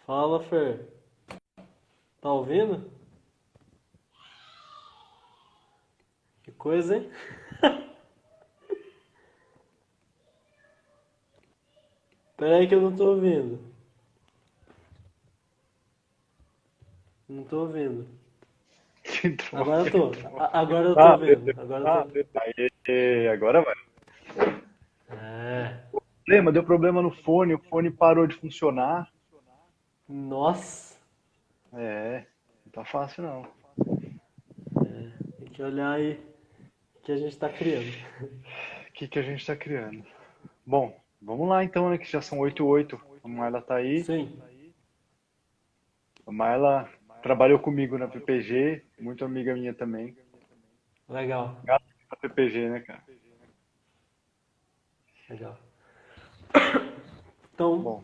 Fala, Fer. Tá ouvindo? Que coisa, hein? Pera aí que eu não tô ouvindo. Não tô ouvindo. Que droga. Agora eu tô. Agora eu tô Ah, ouvindo. Agora eu tô. agora vai. É. Deu problema no fone, o fone parou de funcionar. Nossa. Não tá fácil não. Tem que olhar aí o que a gente tá criando. O que que a gente tá criando? Bom, vamos lá então, né, que já são 8 e 8. A Marla tá aí. Sim. A Marla trabalhou comigo na PPG, muito amiga minha também. Legal. Gato da PPG, né, cara? Legal. Então, Bom,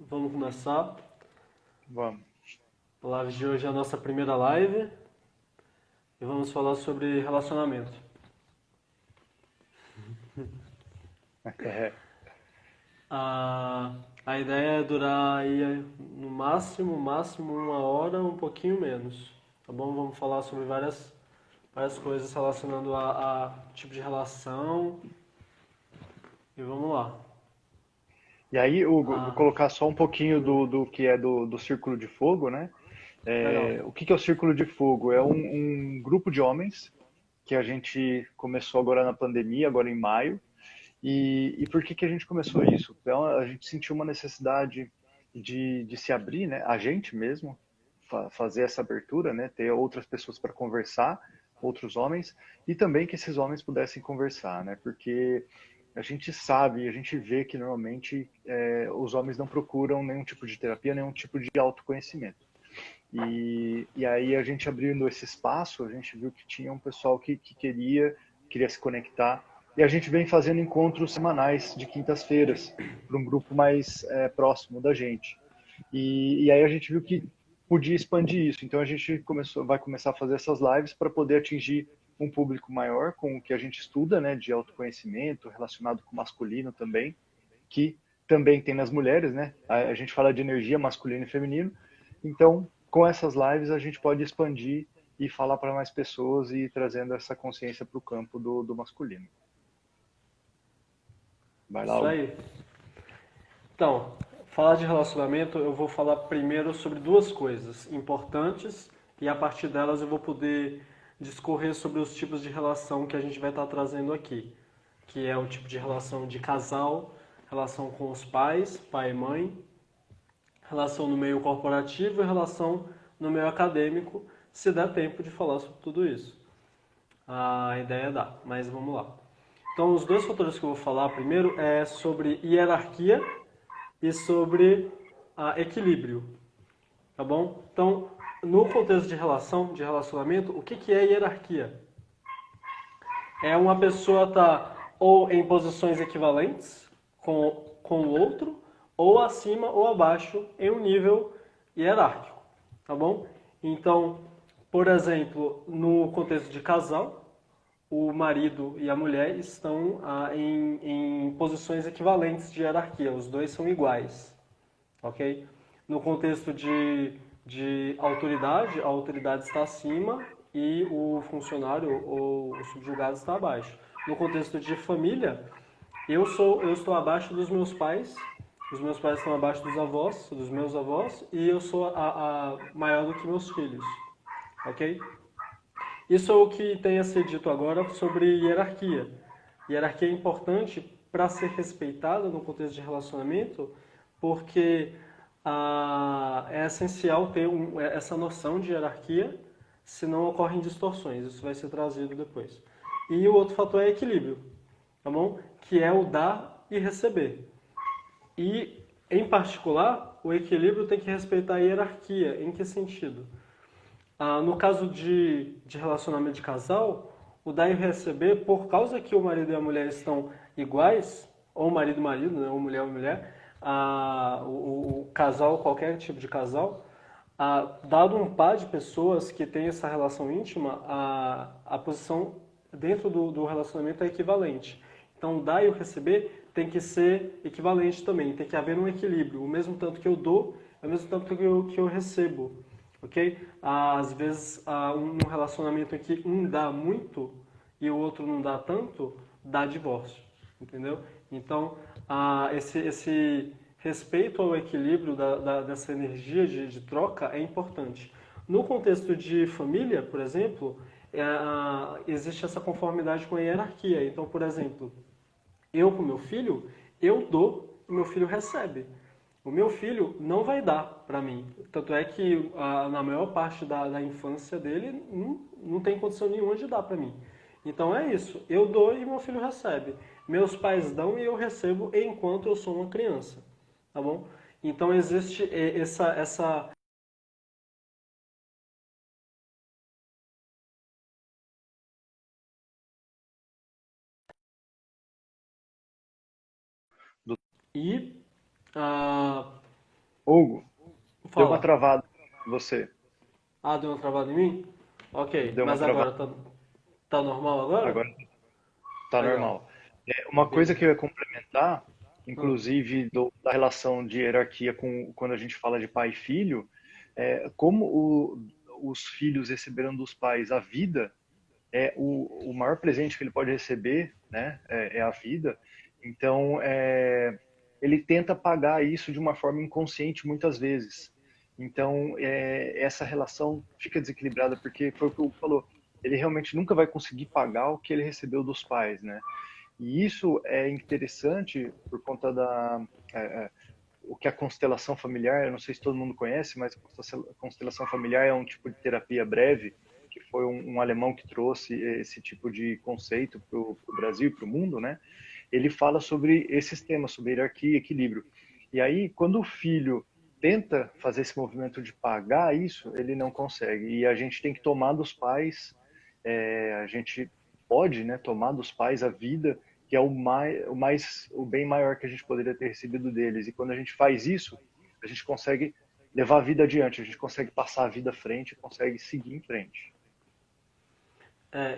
vamos começar. vamos. A live de hoje é a nossa primeira live. E vamos falar sobre relacionamento. É, A ideia é durar aí no máximo 1 hora, um pouquinho menos. Tá bom? Vamos falar sobre várias coisas relacionando a tipo de relação. E vamos lá. E aí, Hugo, vou Ah, colocar só um pouquinho do que é do Círculo de Fogo, né? legal. O que que é o Círculo de Fogo? É um grupo de homens que a gente começou agora na pandemia, agora em maio. E por que que a gente começou isso? Então, a gente sentiu uma necessidade de se abrir, né? A gente mesmo, fazer essa abertura, né? Ter outras pessoas para conversar, outros homens, e também que esses homens pudessem conversar, né? Porque a gente sabe, a gente vê que normalmente os homens não procuram nenhum tipo de terapia, nenhum tipo de autoconhecimento. E aí a gente abrindo esse espaço, a gente viu que tinha um pessoal que queria se conectar. E a gente vem fazendo encontros semanais de quintas-feiras para um grupo mais próximo da gente. E aí a gente viu que podia expandir isso. Então a gente vai começar a fazer essas lives para poder atingir um público maior com o que a gente estuda, né, de autoconhecimento relacionado com o masculino também, que também tem nas mulheres, né? A gente fala de energia masculino e feminino. Então, com essas lives a gente pode expandir e falar para mais pessoas e ir trazendo essa consciência para o campo do masculino. Vai lá, Isso Hugo. aí. Então, falar de relacionamento, eu vou falar primeiro sobre duas coisas importantes e a partir delas eu vou poder discorrer sobre os tipos de relação que a gente vai estar trazendo aqui, que é o tipo de relação de casal, relação com os pais, pai e mãe, relação no meio corporativo e relação no meio acadêmico, se der tempo de falar sobre tudo isso. A ideia dá, mas vamos lá. Então, os dois fatores que eu vou falar primeiro é sobre hierarquia e sobre equilíbrio, tá bom? Então, no contexto de relação, de relacionamento, o que é hierarquia? É uma pessoa estar ou em posições equivalentes com o outro, ou acima ou abaixo em um nível hierárquico, tá bom? Então, por exemplo, no contexto de casal, o marido e a mulher estão em posições equivalentes de hierarquia, os dois são iguais, ok? No contexto de autoridade, a autoridade está acima e o funcionário ou o subjugado está abaixo. No contexto de família, eu estou abaixo dos meus pais, os meus pais estão abaixo dos avós, dos meus avós, e eu sou a maior do que meus filhos, ok? Isso é o que tem a ser dito agora sobre hierarquia. Hierarquia é importante para ser respeitada no contexto de relacionamento, porque é essencial ter essa noção de hierarquia, senão ocorrem distorções. Isso vai ser trazido depois. E o outro fator é equilíbrio, tá bom? Que é o dar e receber. E, em particular, o equilíbrio tem que respeitar a hierarquia. Em que sentido? No caso de relacionamento de casal, o dar e o receber, por causa que o marido e a mulher estão iguais, ou marido e marido, né, ou mulher ou mulher, o casal, qualquer tipo de casal, dado um par de pessoas que tem essa relação íntima, a posição dentro do relacionamento é equivalente. Então, o dar e o receber tem que ser equivalente também, tem que haver um equilíbrio. O mesmo tanto que eu dou, ao mesmo tempo que eu recebo, ok? Às vezes, um relacionamento em que um dá muito e o outro não dá tanto, dá divórcio, entendeu? Então, esse respeito ao equilíbrio dessa energia de troca é importante. No contexto de família, por exemplo, existe essa conformidade com a hierarquia. Então, por exemplo, eu com meu filho, eu dou, o meu filho recebe. O meu filho não vai dar para mim. Tanto é que na maior parte da infância dele não tem condição nenhuma de dar para mim. Então é isso. Eu dou e meu filho recebe. Meus pais dão e eu recebo enquanto eu sou uma criança. Tá bom? Então existe essa Do- e ah, Hugo, deu uma fala. travada em você. Deu uma travada em mim? Ok, Deu uma mas travada. agora tá normal agora? Agora tá Legal. normal. Uma coisa que eu Beleza. ia complementar, Hum. inclusive da relação de hierarquia com quando a gente fala de pai e filho, como os filhos receberam dos pais a vida, o maior presente que ele pode receber, né, é a vida. Então, ele tenta pagar isso de uma forma inconsciente muitas vezes. Então, essa relação fica desequilibrada porque foi o que o Hugo falou. Ele realmente nunca vai conseguir pagar o que ele recebeu dos pais, né? E isso é interessante por conta é, é, o que a constelação familiar, eu não sei se todo mundo conhece, mas a constelação familiar é um tipo de terapia breve, que foi um alemão que trouxe esse tipo de conceito para o Brasil e para o mundo, né? Ele fala sobre esses temas, sobre hierarquia e equilíbrio. E aí, quando o filho tenta fazer esse movimento de pagar isso, ele não consegue. E a gente tem que tomar dos pais, a gente pode, né, tomar dos pais a vida que é o bem maior que a gente poderia ter recebido deles. E quando a gente faz isso, a gente consegue levar a vida adiante, a gente consegue passar a vida à frente, consegue seguir em frente.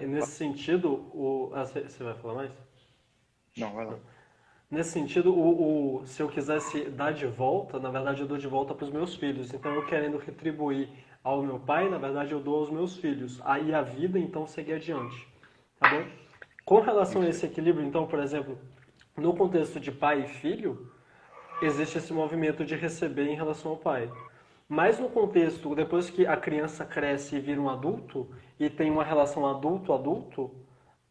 E nesse sentido, você vai falar mais? Não, vai lá. Não. Nesse sentido, se eu quisesse dar de volta, na verdade eu dou de volta para os meus filhos. Então, eu querendo retribuir ao meu pai, na verdade eu dou aos meus filhos. Aí a vida, então, segue adiante. Tá bom? Com relação a Isso aí. esse equilíbrio, então, por exemplo, no contexto de pai e filho, existe esse movimento de receber em relação ao pai. Mas no contexto, depois que a criança cresce e vira um adulto, e tem uma relação adulto-adulto,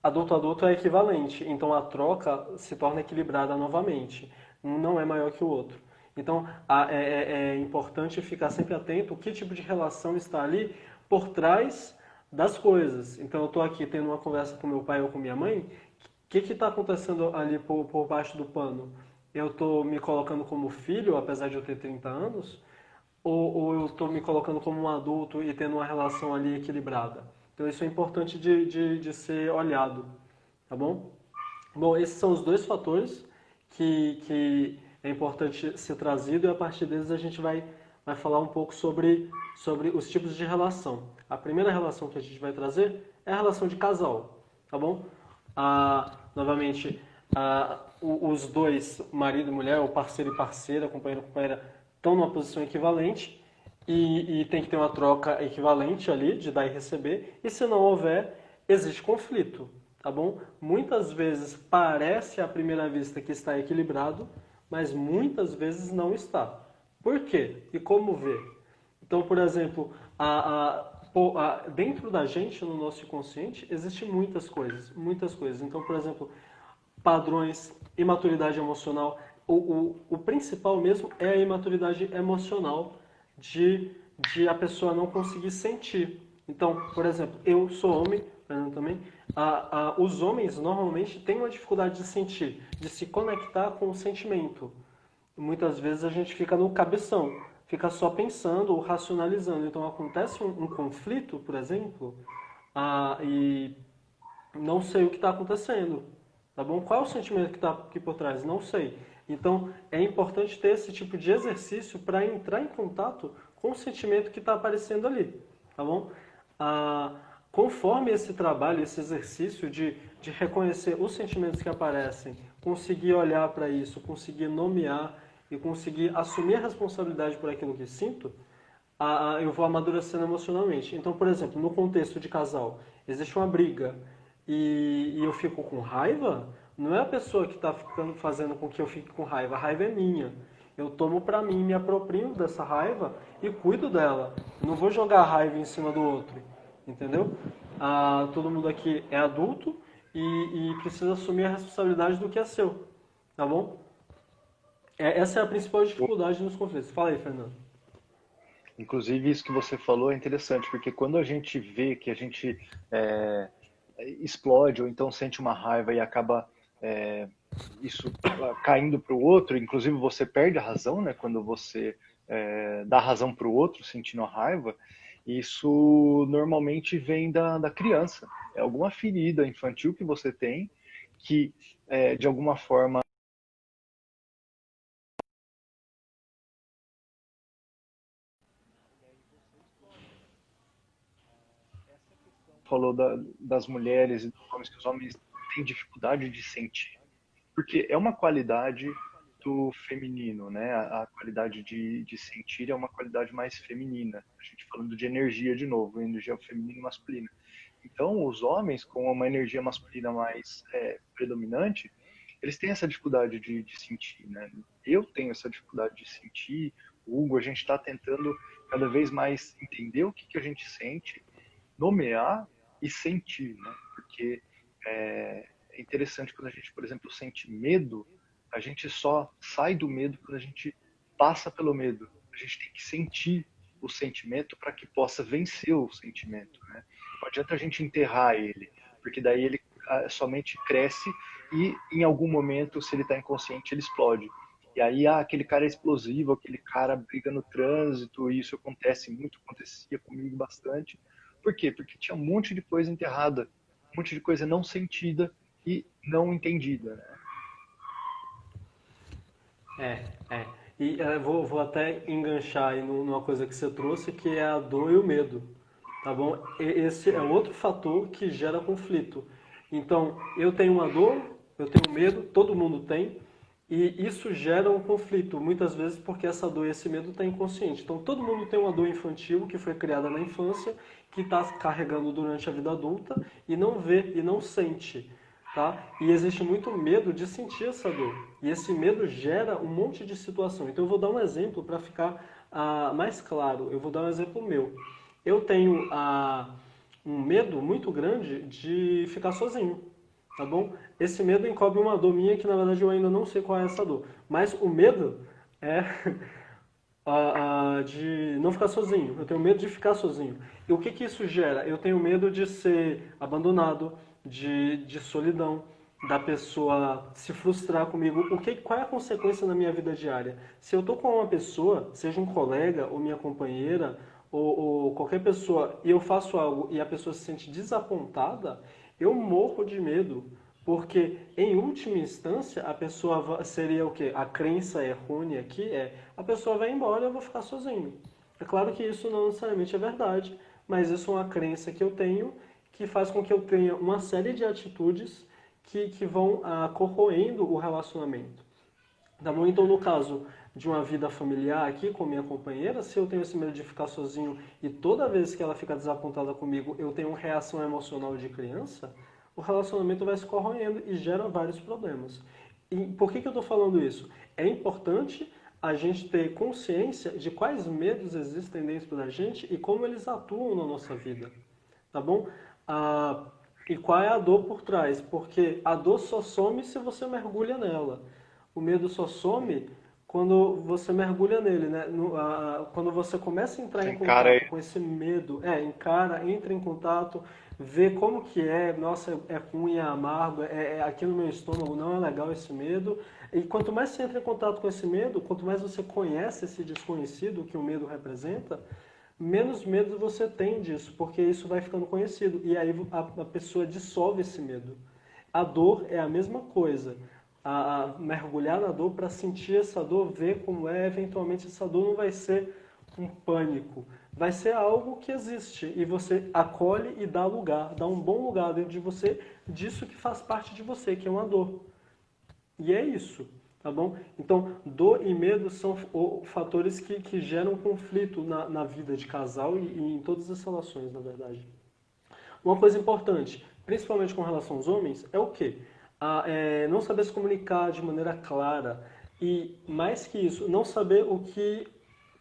adulto-adulto é equivalente. Então a troca se torna equilibrada novamente. Um não é maior que o outro. Então é importante ficar sempre atento que tipo de relação está ali por trás das coisas. Então eu estou aqui tendo uma conversa com meu pai ou com minha mãe, o que está acontecendo ali por baixo do pano? Eu estou me colocando como filho, apesar de eu ter 30 anos, ou eu estou me colocando como um adulto e tendo uma relação ali equilibrada? Então isso é importante de ser olhado, tá bom? Bom, esses são os dois fatores que é importante ser trazido e a partir deles a gente vai falar um pouco sobre os tipos de relação. A primeira relação que a gente vai trazer é a relação de casal, tá bom? Novamente, os dois, marido e mulher, o parceiro e parceira, companheiro e companheira, estão numa posição equivalente e tem que ter uma troca equivalente ali de dar e receber. E se não houver, existe conflito, tá bom? Muitas vezes parece à primeira vista que está equilibrado, mas muitas vezes não está. Por quê? E como ver? Então, por exemplo, dentro da gente, no nosso inconsciente, existem muitas coisas, muitas coisas. Então, por exemplo, padrões, imaturidade emocional. O principal mesmo é a imaturidade emocional de a pessoa não conseguir sentir. Então, por exemplo, eu sou homem, Fernando também. Os homens normalmente têm uma dificuldade de sentir, de se conectar com o sentimento. Muitas vezes a gente fica no cabeção, fica só pensando ou racionalizando. Então acontece um conflito, por exemplo, e não sei o que está acontecendo, tá bom? Qual é o sentimento que está aqui por trás? Não sei. Então é importante ter esse tipo de exercício para entrar em contato com o sentimento que está aparecendo ali, tá bom? Conforme esse trabalho, esse exercício de reconhecer os sentimentos que aparecem, conseguir olhar para isso, conseguir nomear e conseguir assumir a responsabilidade por aquilo que sinto, eu vou amadurecendo emocionalmente. Então, por exemplo, no contexto de casal, existe uma briga e eu fico com raiva, não é a pessoa que está fazendo com que eu fique com raiva, a raiva é minha. Eu tomo pra mim, me aproprio dessa raiva e cuido dela. Não vou jogar a raiva em cima do outro, entendeu? Todo mundo aqui é adulto e precisa assumir a responsabilidade do que é seu, tá bom? Essa é a principal dificuldade nos conflitos. Fala aí, Fernando. Inclusive, isso que você falou é interessante, porque quando a gente vê que a gente é, explode ou então sente uma raiva e acaba é, isso caindo para o outro, inclusive você perde a razão, né? Quando você dá razão para o outro sentindo a raiva, isso normalmente vem da criança. É alguma ferida infantil que você tem que, de alguma forma, falou das mulheres e dos homens, que os homens têm dificuldade de sentir. Porque é uma qualidade do feminino, né? A qualidade de sentir é uma qualidade mais feminina. A gente falando de energia de novo, energia feminina e masculina. Então, os homens com uma energia masculina mais predominante, eles têm essa dificuldade de sentir, né? Eu tenho essa dificuldade de sentir. O Hugo, a gente está tentando cada vez mais entender o que a gente sente, nomear e sentir, né? Porque é interessante quando a gente, por exemplo, sente medo, a gente só sai do medo quando a gente passa pelo medo. A gente tem que sentir o sentimento para que possa vencer o sentimento, né? Não adianta a gente enterrar ele, porque daí ele somente cresce e em algum momento, se ele está inconsciente, ele explode. E aí, aquele cara é explosivo, aquele cara briga no trânsito, e isso acontece muito, acontecia comigo bastante. Por quê? Porque tinha um monte de coisa enterrada, um monte de coisa não sentida e não entendida, né? É, é. E vou até enganchar aí numa coisa que você trouxe, que é a dor e o medo, tá bom? Esse é outro fator que gera conflito. Então, eu tenho uma dor, eu tenho medo, todo mundo tem, e isso gera um conflito, muitas vezes porque essa dor e esse medo está inconsciente. Então, todo mundo tem uma dor infantil que foi criada na infância, que está carregando durante a vida adulta e não vê e não sente. Tá? E existe muito medo de sentir essa dor. E esse medo gera um monte de situação. Então eu vou dar um exemplo para ficar mais claro. Eu vou dar um exemplo meu. Eu tenho um medo muito grande de ficar sozinho, tá bom? Esse medo encobre uma dor minha que na verdade eu ainda não sei qual é essa dor. Mas o medo é de não ficar sozinho. Eu tenho medo de ficar sozinho. E o que que isso gera? Eu tenho medo de ser abandonado, de solidão, da pessoa se frustrar comigo. Qual é a consequência na minha vida diária? Se eu estou com uma pessoa, seja um colega ou minha companheira, ou qualquer pessoa, e eu faço algo e a pessoa se sente desapontada, eu morro de medo. Porque, em última instância, a pessoa seria o quê? A crença errônea aqui é a pessoa vai embora e eu vou ficar sozinho. É claro que isso não necessariamente é verdade, mas isso é uma crença que eu tenho que faz com que eu tenha uma série de atitudes que vão corroendo o relacionamento. Tá bom? Então, no caso de uma vida familiar aqui com minha companheira, se eu tenho esse medo de ficar sozinho e toda vez que ela fica desapontada comigo eu tenho uma reação emocional de criança, o relacionamento vai se corroendo e gera vários problemas. E por que eu estou falando isso? É importante a gente ter consciência de quais medos existem dentro da gente e como eles atuam na nossa vida, tá bom? E qual é a dor por trás? Porque a dor só some se você mergulha nela. O medo só some quando você mergulha nele, né? Quando você começa a entrar Você em encara contato ele. com esse medo, entra em contato, vê como que é, nossa, é ruim, é amargo, aqui no meu estômago não é legal esse medo. E quanto mais você entra em contato com esse medo, quanto mais você conhece esse desconhecido que o medo representa, menos medo você tem disso, porque isso vai ficando conhecido. E aí a pessoa dissolve esse medo. A dor é a mesma coisa. Mergulhar na dor para sentir essa dor, ver como é, eventualmente essa dor não vai ser um pânico, vai ser algo que existe e você acolhe e dá lugar, dá um bom lugar dentro de você disso que faz parte de você, que é uma dor. E é isso, tá bom? Então, dor e medo são fatores que geram conflito na vida de casal e em todas as relações, na verdade. Uma coisa importante, principalmente com relação aos homens, é o quê? Não saber se comunicar de maneira clara e, mais que isso, não saber o que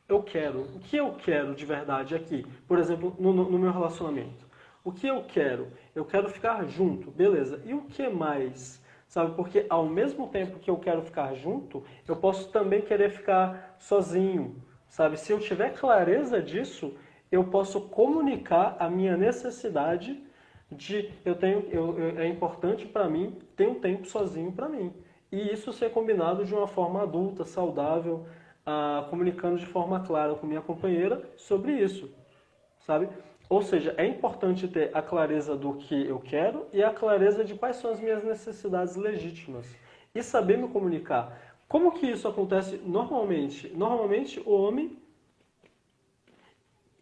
eu quero. O que eu quero de verdade aqui? Por exemplo, no meu relacionamento. O que eu quero? Eu quero ficar junto, beleza. E o que mais? Sabe, porque ao mesmo tempo que eu quero ficar junto, eu posso também querer ficar sozinho. Sabe, se eu tiver clareza disso, eu posso comunicar a minha necessidade de é importante para mim ter um tempo sozinho para mim. E isso ser combinado de uma forma adulta, saudável, comunicando de forma clara com minha companheira sobre isso, sabe? Ou seja, é importante ter a clareza do que eu quero e a clareza de quais são as minhas necessidades legítimas. E saber me comunicar. Como que isso acontece normalmente? Normalmente o homem...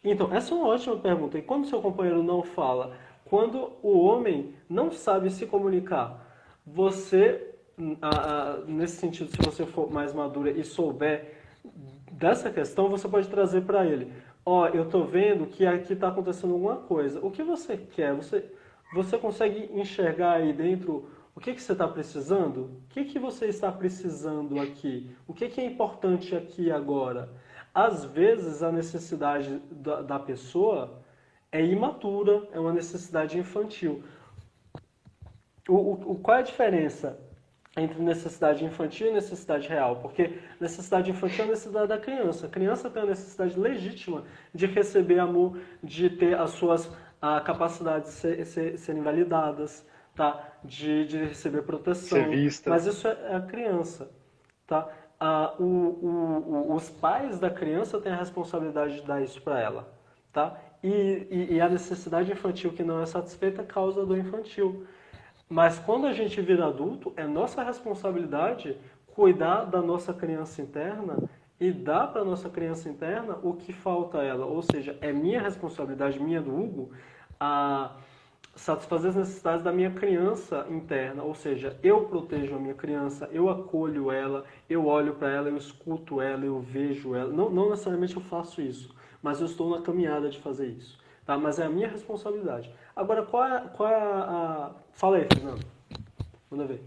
Então, essa é uma ótima pergunta. E quando seu companheiro não fala? Quando o homem não sabe se comunicar, você, nesse sentido, se você for mais madura e souber dessa questão, você pode trazer para ele. Ó, eu tô vendo que aqui está acontecendo alguma coisa. O que você quer? Você consegue enxergar aí dentro o que você está precisando? O que você está precisando aqui? O que é importante aqui agora? Às vezes a necessidade da pessoa é imatura, é uma necessidade infantil. Qual é a diferença entre necessidade infantil e necessidade real? Porque necessidade infantil é a necessidade da criança. A criança tem a necessidade legítima de receber amor, de ter as suas capacidades serem validadas, tá? De receber Ser proteção. vista. Mas isso é a criança, tá? Os pais da criança têm a responsabilidade de dar isso para ela, tá? E a necessidade infantil que não é satisfeita causa dor infantil. Mas quando a gente vira adulto, é nossa responsabilidade cuidar da nossa criança interna e dar para a nossa criança interna o que falta a ela. Ou seja, é minha responsabilidade, minha do Hugo, a satisfazer as necessidades da minha criança interna. Ou seja, eu protejo a minha criança, eu acolho ela, eu olho para ela, eu escuto ela, eu vejo ela. Não necessariamente eu faço isso, mas eu estou na caminhada de fazer isso. Tá? Mas é a minha responsabilidade. Agora, Fala aí, Fernando. Manda ver.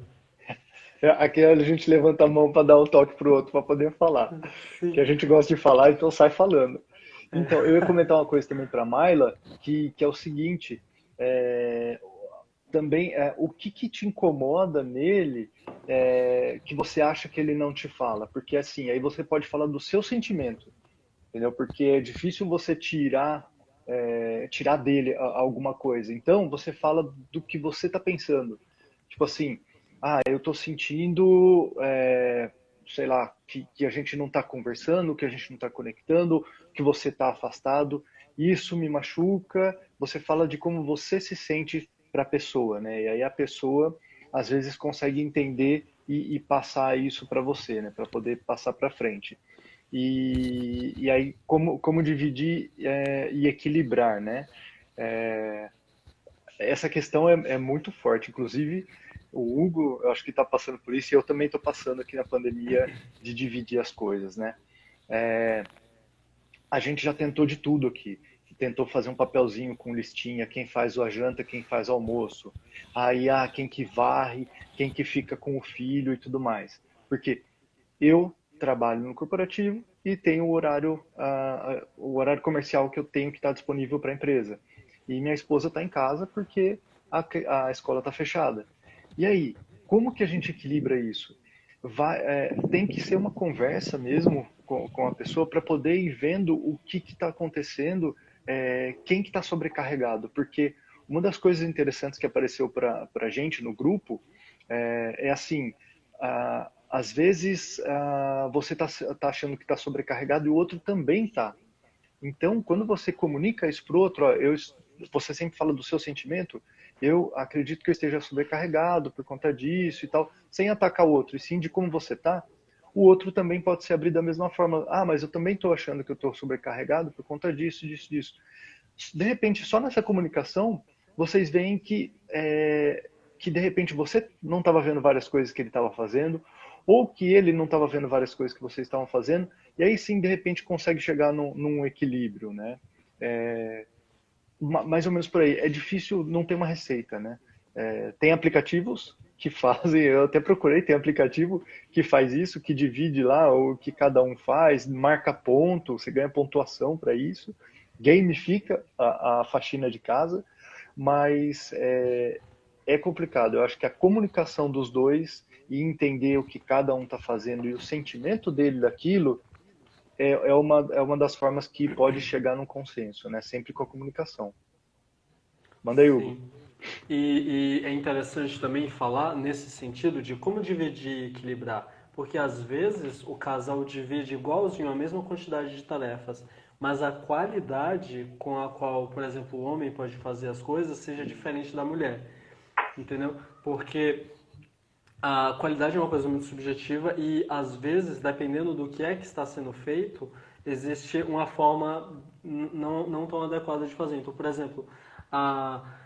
Aqui a gente levanta a mão para dar um toque pro outro para poder falar. Que a Sim. gente gosta de falar, então sai falando. Então, eu ia comentar uma coisa também para Maila, que é o seguinte, é, também o que te incomoda nele que você acha que ele não te fala? Porque assim, aí você pode falar do seu sentimento, entendeu? Porque é difícil você tirar dele alguma coisa. Então, você fala do que você está pensando. Tipo assim, eu estou sentindo, sei lá, que a gente não está conversando, que a gente não está conectando, que você está afastado. Isso me machuca. Você fala de como você se sente para a pessoa, né? E aí a pessoa às vezes consegue entender e passar isso para você, né? Para poder passar para frente. E aí como dividir e equilibrar, né? Essa questão é muito forte. Inclusive, o Hugo, eu acho que está passando por isso, e eu também estou passando aqui na pandemia de dividir as coisas, né? A gente já tentou de tudo aqui. Tentou fazer um papelzinho com listinha, quem faz a janta, quem faz o almoço. Aí, quem que varre, quem que fica com o filho e tudo mais. Porque eu trabalho no corporativo e tenho o horário comercial que eu tenho que estar disponível para a empresa. E minha esposa está em casa porque a escola está fechada. E aí, como que a gente equilibra isso? Tem que ser uma conversa mesmo com a pessoa para poder ir vendo o que está acontecendo, quem que está sobrecarregado. Porque uma das coisas interessantes que apareceu para a gente no grupo assim, às vezes você tá achando que está sobrecarregado e o outro também está. Então, quando você comunica isso para o outro, você sempre fala do seu sentimento, eu acredito que eu esteja sobrecarregado por conta disso e tal, sem atacar o outro, e sim de como você está, o outro também pode se abrir da mesma forma. Mas eu também estou achando que eu estou sobrecarregado por conta disso, disso, disso. De repente, só nessa comunicação, vocês veem que de repente você não estava vendo várias coisas que ele estava fazendo, ou que ele não estava vendo várias coisas que vocês estavam fazendo, e aí sim, de repente, consegue chegar num equilíbrio, né? Mais ou menos por aí. É difícil, não ter uma receita, né? Tem aplicativos que fazem, eu até procurei, tem aplicativo que faz isso, que divide lá o que cada um faz, marca ponto, você ganha pontuação para isso, gamifica a faxina de casa, mas é complicado. Eu acho que a comunicação dos dois e entender o que cada um está fazendo e o sentimento dele daquilo é uma das formas que pode chegar num consenso, né? Sempre com a comunicação. Manda aí, Hugo. Sim. E é interessante também falar nesse sentido de como dividir e equilibrar, porque às vezes o casal divide igualzinho a mesma quantidade de tarefas, mas a qualidade com a qual, por exemplo, o homem pode fazer as coisas seja diferente da mulher, entendeu? Porque a qualidade é uma coisa muito subjetiva e às vezes, dependendo do que é que está sendo feito, existe uma forma não tão adequada de fazer. Então, a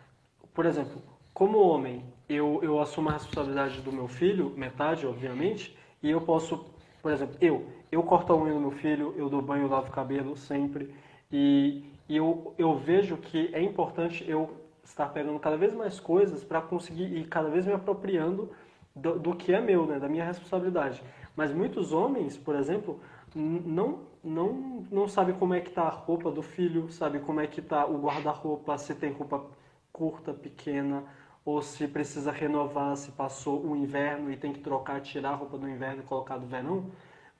por exemplo, como homem, eu assumo a responsabilidade do meu filho, metade, obviamente, e eu posso, por exemplo, eu corto a unha do meu filho, eu dou banho, eu lavo o cabelo sempre, e eu vejo que é importante eu estar pegando cada vez mais coisas para conseguir ir cada vez me apropriando do que é meu, né, da minha responsabilidade. Mas muitos homens, por exemplo, não sabem como é que tá a roupa do filho, sabe como é que tá o guarda-roupa, se tem roupa curta, pequena, ou se precisa renovar, se passou o inverno e tem que trocar, tirar a roupa do inverno e colocar do verão.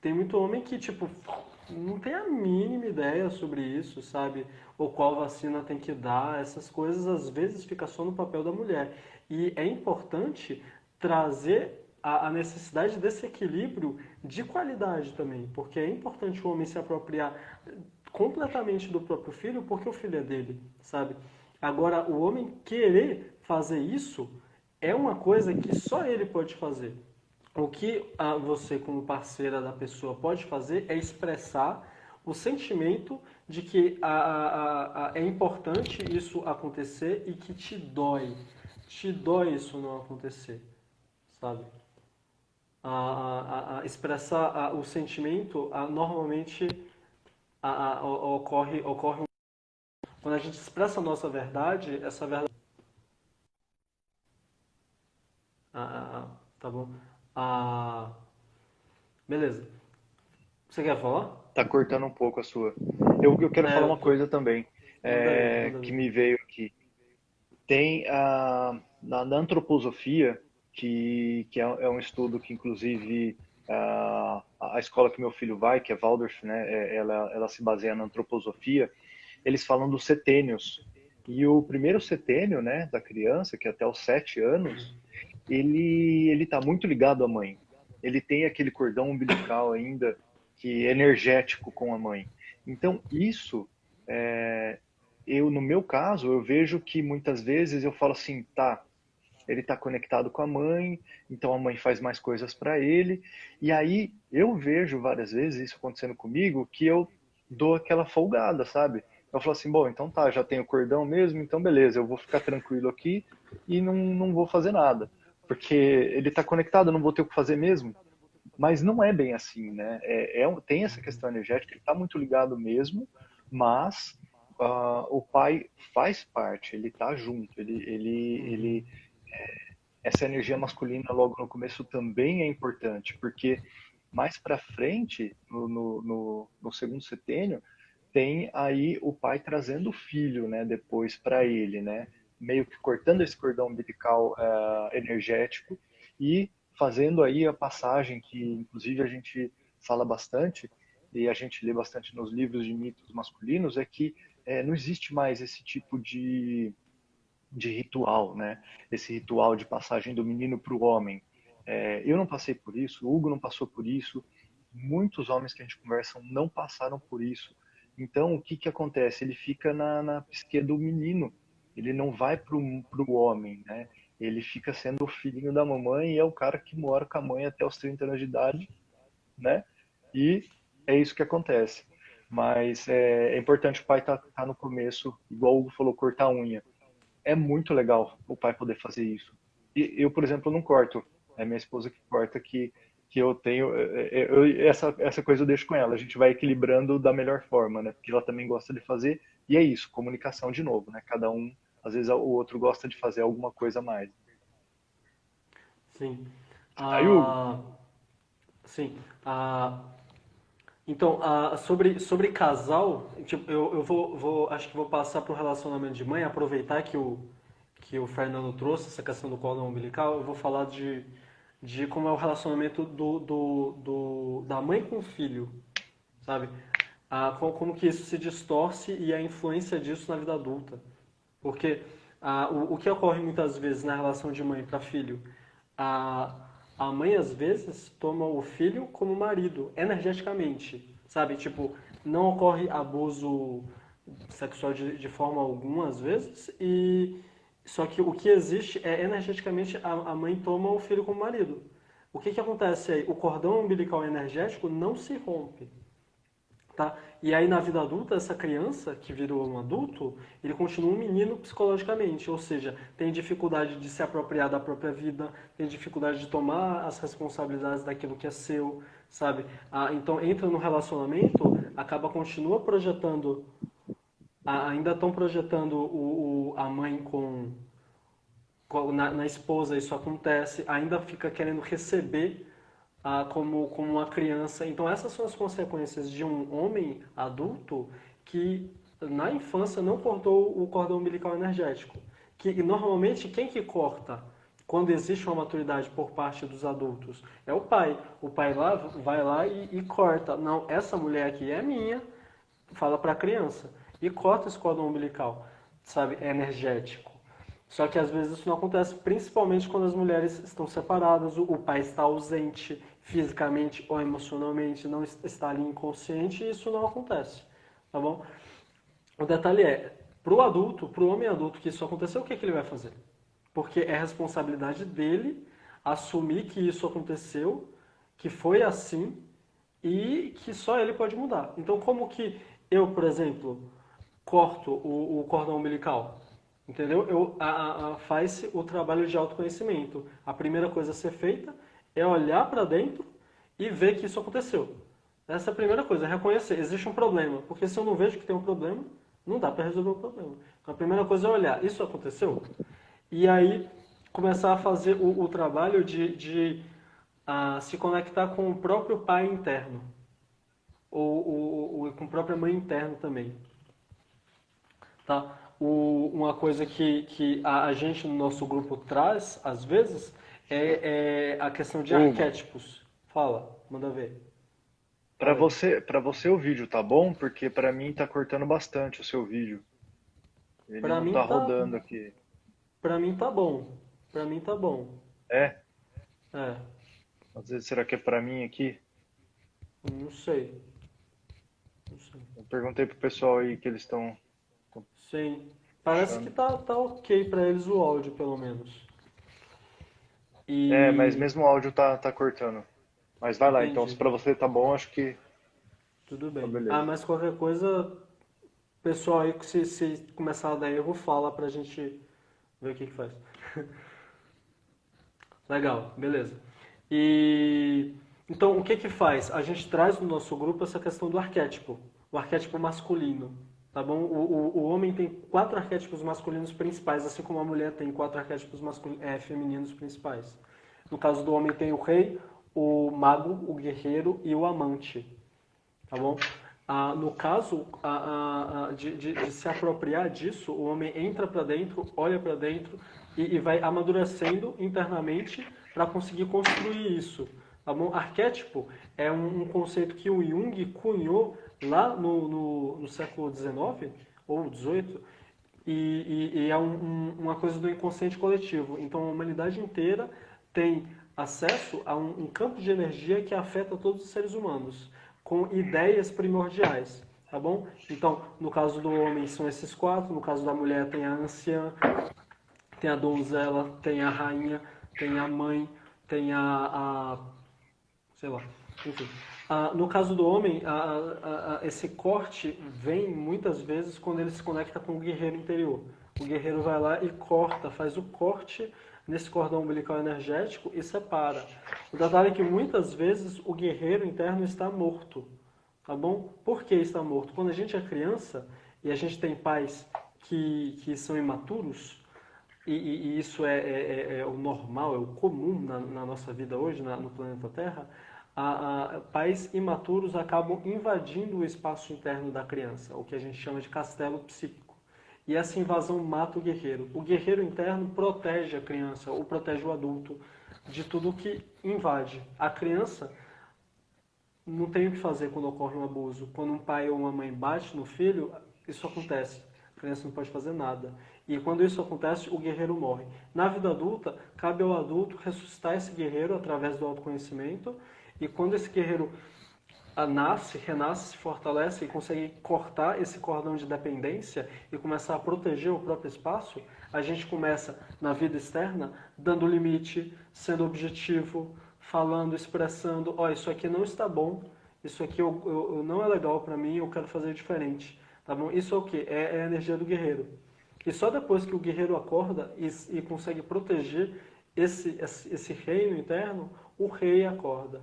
Tem muito homem que, tipo, não tem a mínima ideia sobre isso, sabe? Ou qual vacina tem que dar, essas coisas às vezes fica só no papel da mulher. E é importante trazer a necessidade desse equilíbrio de qualidade também, porque é importante o homem se apropriar completamente do próprio filho, porque o filho é dele, sabe? Agora, o homem querer fazer isso é uma coisa que só ele pode fazer. O que você, como parceira da pessoa, pode fazer é expressar o sentimento de que é importante isso acontecer e que te dói. Te dói isso não acontecer, sabe? Expressar o sentimento, normalmente ocorre quando a gente expressa a nossa verdade, essa verdade. Tá bom. Ah, beleza. Você quer falar? Tá cortando um pouco a sua. Eu quero É, falar uma coisa também, manda ver, manda que ver. me veio aqui. Tem na antroposofia, que é um estudo que, inclusive, a escola que meu filho vai, que é Waldorf, né, ela se baseia na antroposofia, eles falam dos setênios. E o primeiro setênio, né, da criança, que é até os 7 anos, ele está muito ligado à mãe. Ele tem aquele cordão umbilical ainda que é energético com a mãe. Então, isso, no meu caso, eu vejo que muitas vezes eu falo assim, tá, ele está conectado com a mãe, então a mãe faz mais coisas para ele, e aí eu vejo várias vezes isso acontecendo comigo, que eu dou aquela folgada, sabe? Eu falo assim, bom, então tá, já tenho cordão mesmo, então beleza, eu vou ficar tranquilo aqui e não vou fazer nada, porque ele está conectado, eu não vou ter o que fazer mesmo. Mas não é bem assim, né? Tem essa questão energética, ele está muito ligado mesmo, mas o pai faz parte, ele está junto, essa energia masculina logo no começo também é importante, porque mais para frente, no segundo setênio, tem aí o pai trazendo o filho, né, depois para ele, né, meio que cortando esse cordão umbilical energético e fazendo aí a passagem que, inclusive, a gente fala bastante e a gente lê bastante nos livros de mitos masculinos, é que não existe mais esse tipo de ritual, né? Esse ritual de passagem do menino para o homem. Eu não passei por isso, o Hugo não passou por isso, muitos homens que a gente conversa não passaram por isso. Então, o que que acontece? Ele fica na psique do menino, ele não vai para o homem, né? Ele fica sendo o filhinho da mamãe e é o cara que mora com a mãe até os 30 anos de idade, né? E é isso que acontece. Mas é importante o pai estar tá no começo, igual o Hugo falou, cortar a unha. É muito legal o pai poder fazer isso. E eu, por exemplo, não corto. É minha esposa que corta, que que eu tenho, essa coisa eu deixo com ela. A gente vai equilibrando da melhor forma, né? Porque ela também gosta de fazer, e é isso, comunicação de novo, né? Cada um, às vezes o outro gosta de fazer alguma coisa a mais. Sim. Aí, Hugo, Ah, sim. Ah, então, sobre casal, tipo, eu acho que vou passar para o relacionamento de mãe, aproveitar que o Fernando trouxe essa questão do cordão umbilical, eu vou falar de como é o relacionamento da mãe com o filho, sabe? Como que isso se distorce e a influência disso na vida adulta. Porque o que ocorre muitas vezes na relação de mãe para filho, a, a mãe às vezes toma o filho como marido, energeticamente, sabe? Tipo, não ocorre abuso sexual de forma alguma às vezes, e só que o que existe é energeticamente a mãe toma o filho como marido. O que acontece aí? O cordão umbilical energético não se rompe. Tá? E aí na vida adulta, essa criança que virou um adulto, ele continua um menino psicologicamente, ou seja, tem dificuldade de se apropriar da própria vida, tem dificuldade de tomar as responsabilidades daquilo que é seu, sabe? Então entra no relacionamento, continua projetando, ainda estão projetando a mãe na esposa, isso acontece, ainda fica querendo receber como uma criança. Então, essas são as consequências de um homem adulto que na infância não cortou o cordão umbilical energético. Que normalmente quem que corta quando existe uma maturidade por parte dos adultos é o pai. O pai lá vai lá e corta. Não, essa mulher aqui é minha, fala para a criança e corta esse cordão umbilical, sabe, é energético. Só que às vezes isso não acontece, principalmente quando as mulheres estão separadas, o pai está ausente fisicamente ou emocionalmente, não está ali inconsciente, e isso não acontece, tá bom? O detalhe é, para o adulto, para o homem adulto que isso aconteceu, o que, que ele vai fazer? Porque é responsabilidade dele assumir que isso aconteceu, que foi assim e que só ele pode mudar. Então, como que eu, por exemplo, corto o cordão umbilical? Entendeu? Faz o trabalho de autoconhecimento. A primeira coisa a ser feita é olhar para dentro e ver que isso aconteceu. Essa é a primeira coisa, é reconhecer. Existe um problema, porque se eu não vejo que tem um problema, não dá para resolver o problema. Então, a primeira coisa é olhar, isso aconteceu? E aí começar a fazer o trabalho de se conectar com o próprio pai interno, ou com a própria mãe interna também. Tá? Uma coisa que a gente no nosso grupo traz, às vezes, é a questão de Hugo, arquétipos. Fala, manda ver. para Fala aí. você o vídeo tá bom? Porque para mim tá cortando bastante o seu vídeo. Ele Pra não tá mim tá, rodando aqui. pra mim tá bom. Pra mim tá bom. É? É, Às vezes será que é para mim aqui? não sei. Não sei. Eu perguntei pro pessoal aí que eles estão Sim. Parece que achando. tá ok pra eles o áudio, pelo menos. É, mas E mesmo o áudio tá cortando. Mas vai lá, então. Se entendi. pra você tá bom, acho que Tudo tá bem. beleza. Mas qualquer coisa, pessoal aí, que se começar a dar erro, fala pra gente ver o que faz. Legal, beleza. E então o que que faz? A gente traz no nosso grupo essa questão do arquétipo, o arquétipo masculino, tá bom? O homem tem quatro arquétipos masculinos principais, assim como a mulher tem quatro arquétipos femininos principais. No caso do homem tem o rei, o mago, o guerreiro e o amante, tá bom? No caso de se apropriar disso, o homem entra para dentro, olha para dentro e vai amadurecendo internamente para conseguir construir isso. Tá bom? Arquétipo é um conceito que o Jung cunhou lá no século XIX ou XVIII e é uma coisa do inconsciente coletivo. Então a humanidade inteira tem acesso a um campo de energia que afeta todos os seres humanos, com ideias primordiais, tá bom? Então, no caso do homem são esses quatro, no caso da mulher tem a anciã, tem a donzela, tem a rainha, tem a mãe, tem sei lá, enfim. No caso do homem, esse corte vem muitas vezes quando ele se conecta com o guerreiro interior. O guerreiro vai lá e corta, faz o corte nesse cordão umbilical energético e separa. O detalhe é que muitas vezes o guerreiro interno está morto, tá bom? Por que está morto? Quando a gente é criança e a gente tem pais que são imaturos, e isso é o normal, é o comum na nossa vida hoje, no planeta Terra, pais imaturos acabam invadindo o espaço interno da criança, o que a gente chama de castelo psíquico. E essa invasão mata o guerreiro. O guerreiro interno protege a criança ou protege o adulto de tudo que invade. A criança não tem o que fazer quando ocorre um abuso. Quando um pai ou uma mãe bate no filho, isso acontece. A criança não pode fazer nada. E quando isso acontece, o guerreiro morre. Na vida adulta, cabe ao adulto ressuscitar esse guerreiro através do autoconhecimento. E quando esse guerreiro nasce, renasce, se fortalece e consegue cortar esse cordão de dependência e começar a proteger o próprio espaço, a gente começa na vida externa dando limite, sendo objetivo, falando, expressando, ó, isso aqui não está bom, isso aqui não é legal para mim, eu quero fazer diferente, tá bom? Isso é o que? É a energia do guerreiro. E só depois que o guerreiro acorda e consegue proteger esse reino interno, o rei acorda.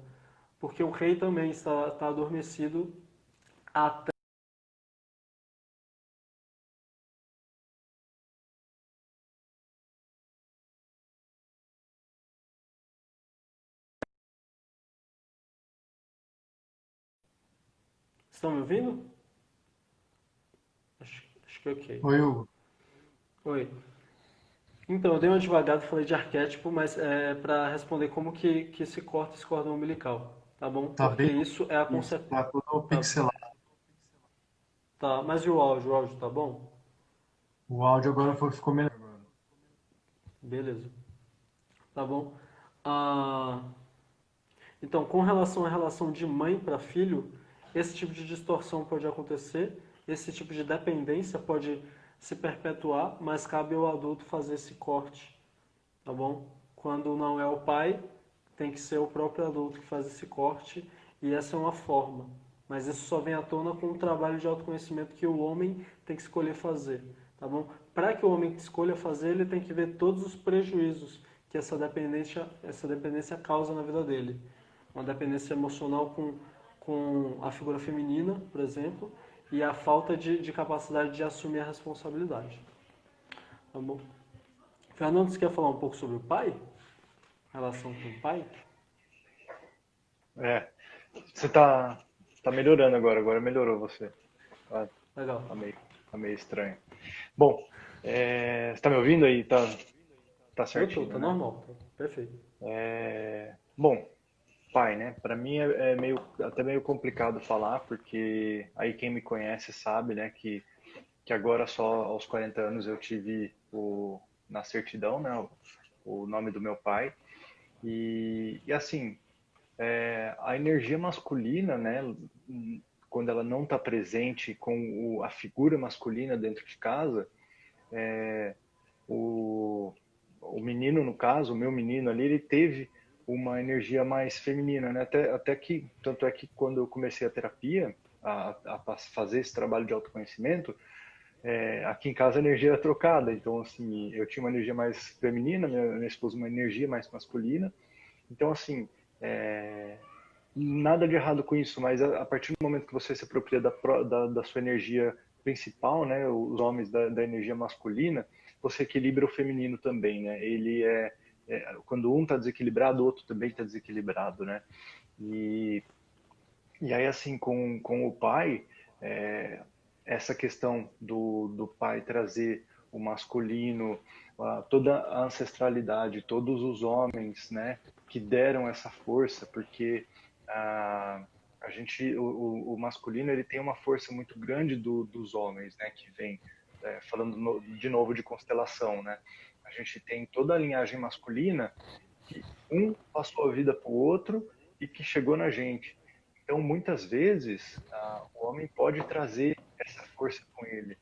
Porque o rei também está adormecido até. Estão me ouvindo? Acho que é ok. Oi, Hugo. Oi. Então, eu dei uma devagada, falei de arquétipo, mas é para responder como que se corta esse cordão umbilical, tá bom? Tá Porque bem? isso é a Isso, consequência. tá tudo Tá, pixelado. tá, mas e o áudio? O áudio tá bom? O áudio agora ficou melhor. Beleza. Tá bom? Ah, então, com relação à relação de mãe para filho, esse tipo de distorção pode acontecer, esse tipo de dependência pode se perpetuar, mas cabe ao adulto fazer esse corte, tá bom? Quando não é o pai, tem que ser o próprio adulto que faz esse corte, e essa é uma forma. Mas isso só vem à tona com o trabalho de autoconhecimento que o homem tem que escolher fazer, tá bom? Para que o homem escolha fazer, ele tem que ver todos os prejuízos que essa dependência causa na vida dele. Uma dependência emocional com a figura feminina, por exemplo, e a falta de capacidade de assumir a responsabilidade. Tá bom? Fernando, você quer falar um pouco sobre o pai? Relação com o pai? É, você tá melhorando agora melhorou você. Tá, Legal. tá meio, tá meio estranho. Bom, você tá me ouvindo aí? Tá Eu tô, certinho, tá né? normal. Tá perfeito. Bom, pai, né? Para mim é até meio complicado falar, porque aí quem me conhece sabe, né, que agora só aos 40 anos eu tive na certidão, né, o nome do meu pai. E assim, a energia masculina, né, quando ela não está presente com a figura masculina dentro de casa, o, o menino, no caso, o meu menino ali, ele teve uma energia mais feminina, né? Até que, tanto é que quando eu comecei a terapia, a fazer esse trabalho de autoconhecimento, aqui em casa a energia era trocada. Então, assim, eu tinha uma energia mais feminina, minha esposa uma energia mais masculina. Então, assim, nada de errado com isso, mas a partir do momento que você se apropria da sua energia principal, né, os homens da energia masculina, você equilibra o feminino também, né? Ele quando um está desequilibrado, o outro também está desequilibrado, né? E, e aí assim com o pai, essa questão do pai trazer o masculino, toda a ancestralidade, todos os homens, né, que deram essa força, porque a, a gente, o masculino, ele tem uma força muito grande dos homens, né, que vem, falando de novo de constelação, né, a gente tem toda a linhagem masculina que um passou a vida para o outro e que chegou na gente. Então, muitas vezes, o homem pode trazer essa força com ele.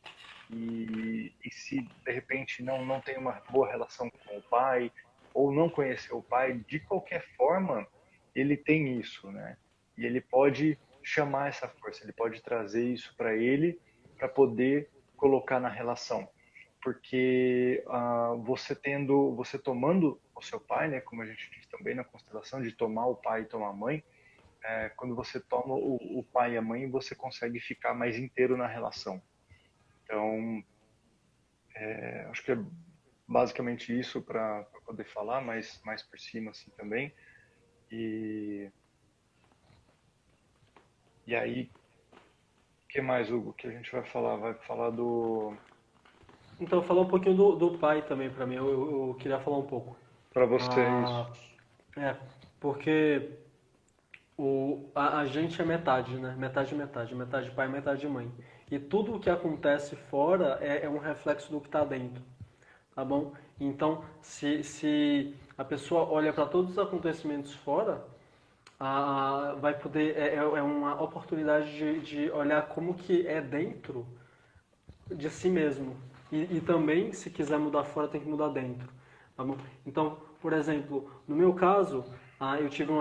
E se de repente não tem uma boa relação com o pai, ou não conheceu o pai, de qualquer forma, ele tem isso, né? E ele pode chamar essa força, ele pode trazer isso para ele, para poder colocar na relação. porque você tomando o seu pai, né, como a gente diz também na constelação, de tomar o pai e tomar a mãe, quando você toma o pai e a mãe, você consegue ficar mais inteiro na relação. Então, acho que é basicamente isso para poder falar mais por cima assim também. E, e aí, o que mais, Hugo, que a gente vai falar? Vai falar do... Então, falar um pouquinho do pai também para mim, eu queria falar um pouco. Para você, isso. Ah, é, porque a gente é metade, né? Metade, metade. Metade pai, metade mãe. E tudo o que acontece fora é um reflexo do que está dentro, tá bom? Então, se a pessoa olha para todos os acontecimentos fora, vai poder, é uma oportunidade de olhar como que é dentro de si mesmo. E também, se quiser mudar fora, tem que mudar dentro. Tá bom? Então, por exemplo, no meu caso, eu tive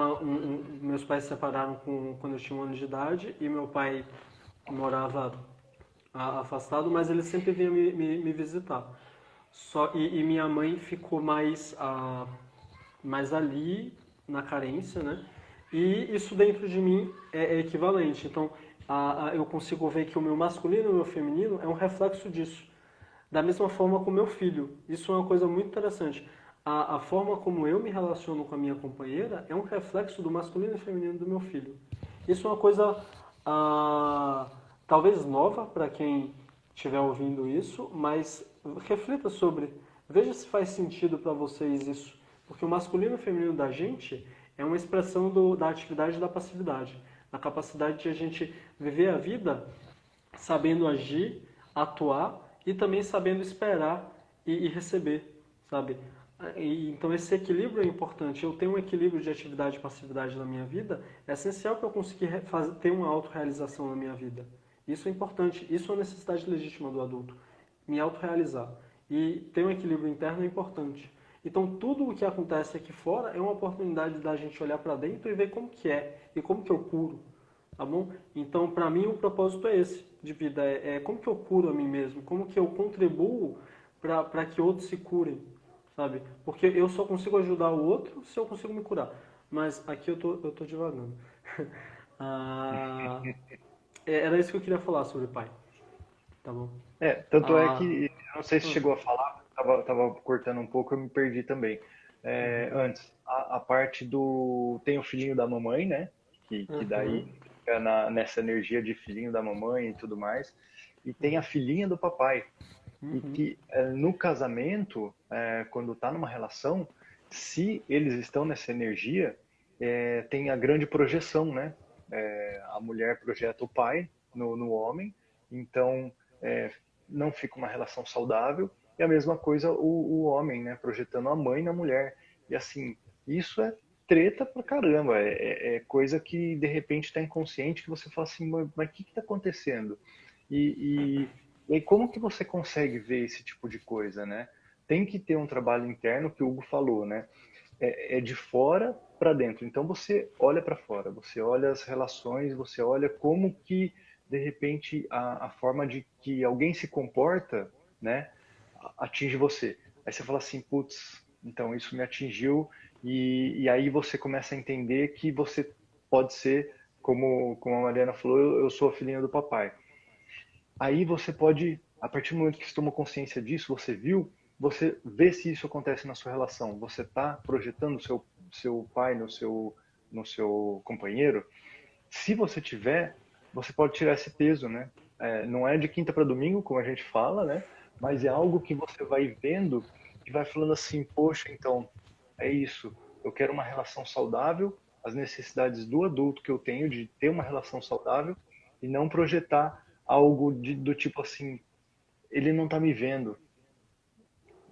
meus pais se separaram quando eu tinha 1 ano de idade e meu pai morava afastado, mas ele sempre vinha me visitar. E minha mãe ficou mais ali na carência, né? E isso dentro de mim é equivalente. Então, eu consigo ver que o meu masculino e o meu feminino é um reflexo disso. Da mesma forma com o meu filho. Isso é uma coisa muito interessante. A forma como eu me relaciono com a minha companheira é um reflexo do masculino e feminino do meu filho. Isso é uma coisa talvez nova para quem estiver ouvindo isso, mas reflita sobre. Veja se faz sentido para vocês isso. Porque o masculino e o feminino da gente é uma expressão da atividade e da passividade. A capacidade de a gente viver a vida sabendo agir, atuar e também sabendo esperar e receber, sabe? Então esse equilíbrio é importante. Eu tenho um equilíbrio de atividade e passividade na minha vida, é essencial para eu conseguir ter uma autorrealização na minha vida. Isso é importante, isso é uma necessidade legítima do adulto, me autorrealizar. E ter um equilíbrio interno é importante. Então tudo o que acontece aqui fora é uma oportunidade da gente olhar para dentro e ver como que é e como que eu curo, tá bom? Então, para mim, o propósito é esse de vida, como que eu curo a mim mesmo, como que eu contribuo para que outros se curem, sabe? Porque eu só consigo ajudar o outro se eu consigo me curar. Mas aqui eu tô divagando. Ah, era isso que eu queria falar sobre pai, tá bom? Tanto é Ah, que, eu não sei se hum, chegou a falar, tava cortando um pouco, eu me perdi também. Antes, a parte do... Tem o filhinho da mamãe, né? Que daí uhum, fica nessa energia de filhinho da mamãe e tudo mais. E tem a filhinha do papai. E uhum, que no casamento, quando está numa relação, se eles estão nessa energia, tem a grande projeção, né? A mulher projeta o pai no homem, então é, não fica uma relação saudável, e a mesma coisa o homem, né? Projetando a mãe na mulher. E assim, isso é treta pra caramba, é coisa que de repente está inconsciente, que você fala assim, mas o que está acontecendo? E, e aí, como que você consegue ver esse tipo de coisa, né? Tem que ter um trabalho interno, que o Hugo falou, né? É de fora para dentro. Então você olha para fora, você olha as relações, você olha como que de repente a forma de que alguém se comporta, né, atinge você. Aí você fala assim, putz, então isso me atingiu e aí você começa a entender que você pode ser, como a Mariana falou, eu sou a filhinha do papai. Aí você pode, a partir do momento que você tomou consciência disso, você viu, você vê se isso acontece na sua relação. Você está projetando o seu pai no seu companheiro. Se você tiver, você pode tirar esse peso, né? Não é de quinta para domingo, como a gente fala, né? Mas é algo que você vai vendo e vai falando assim, poxa, então é isso. Eu quero uma relação saudável, as necessidades do adulto que eu tenho de ter uma relação saudável e não projetar algo do tipo assim, ele não está me vendo.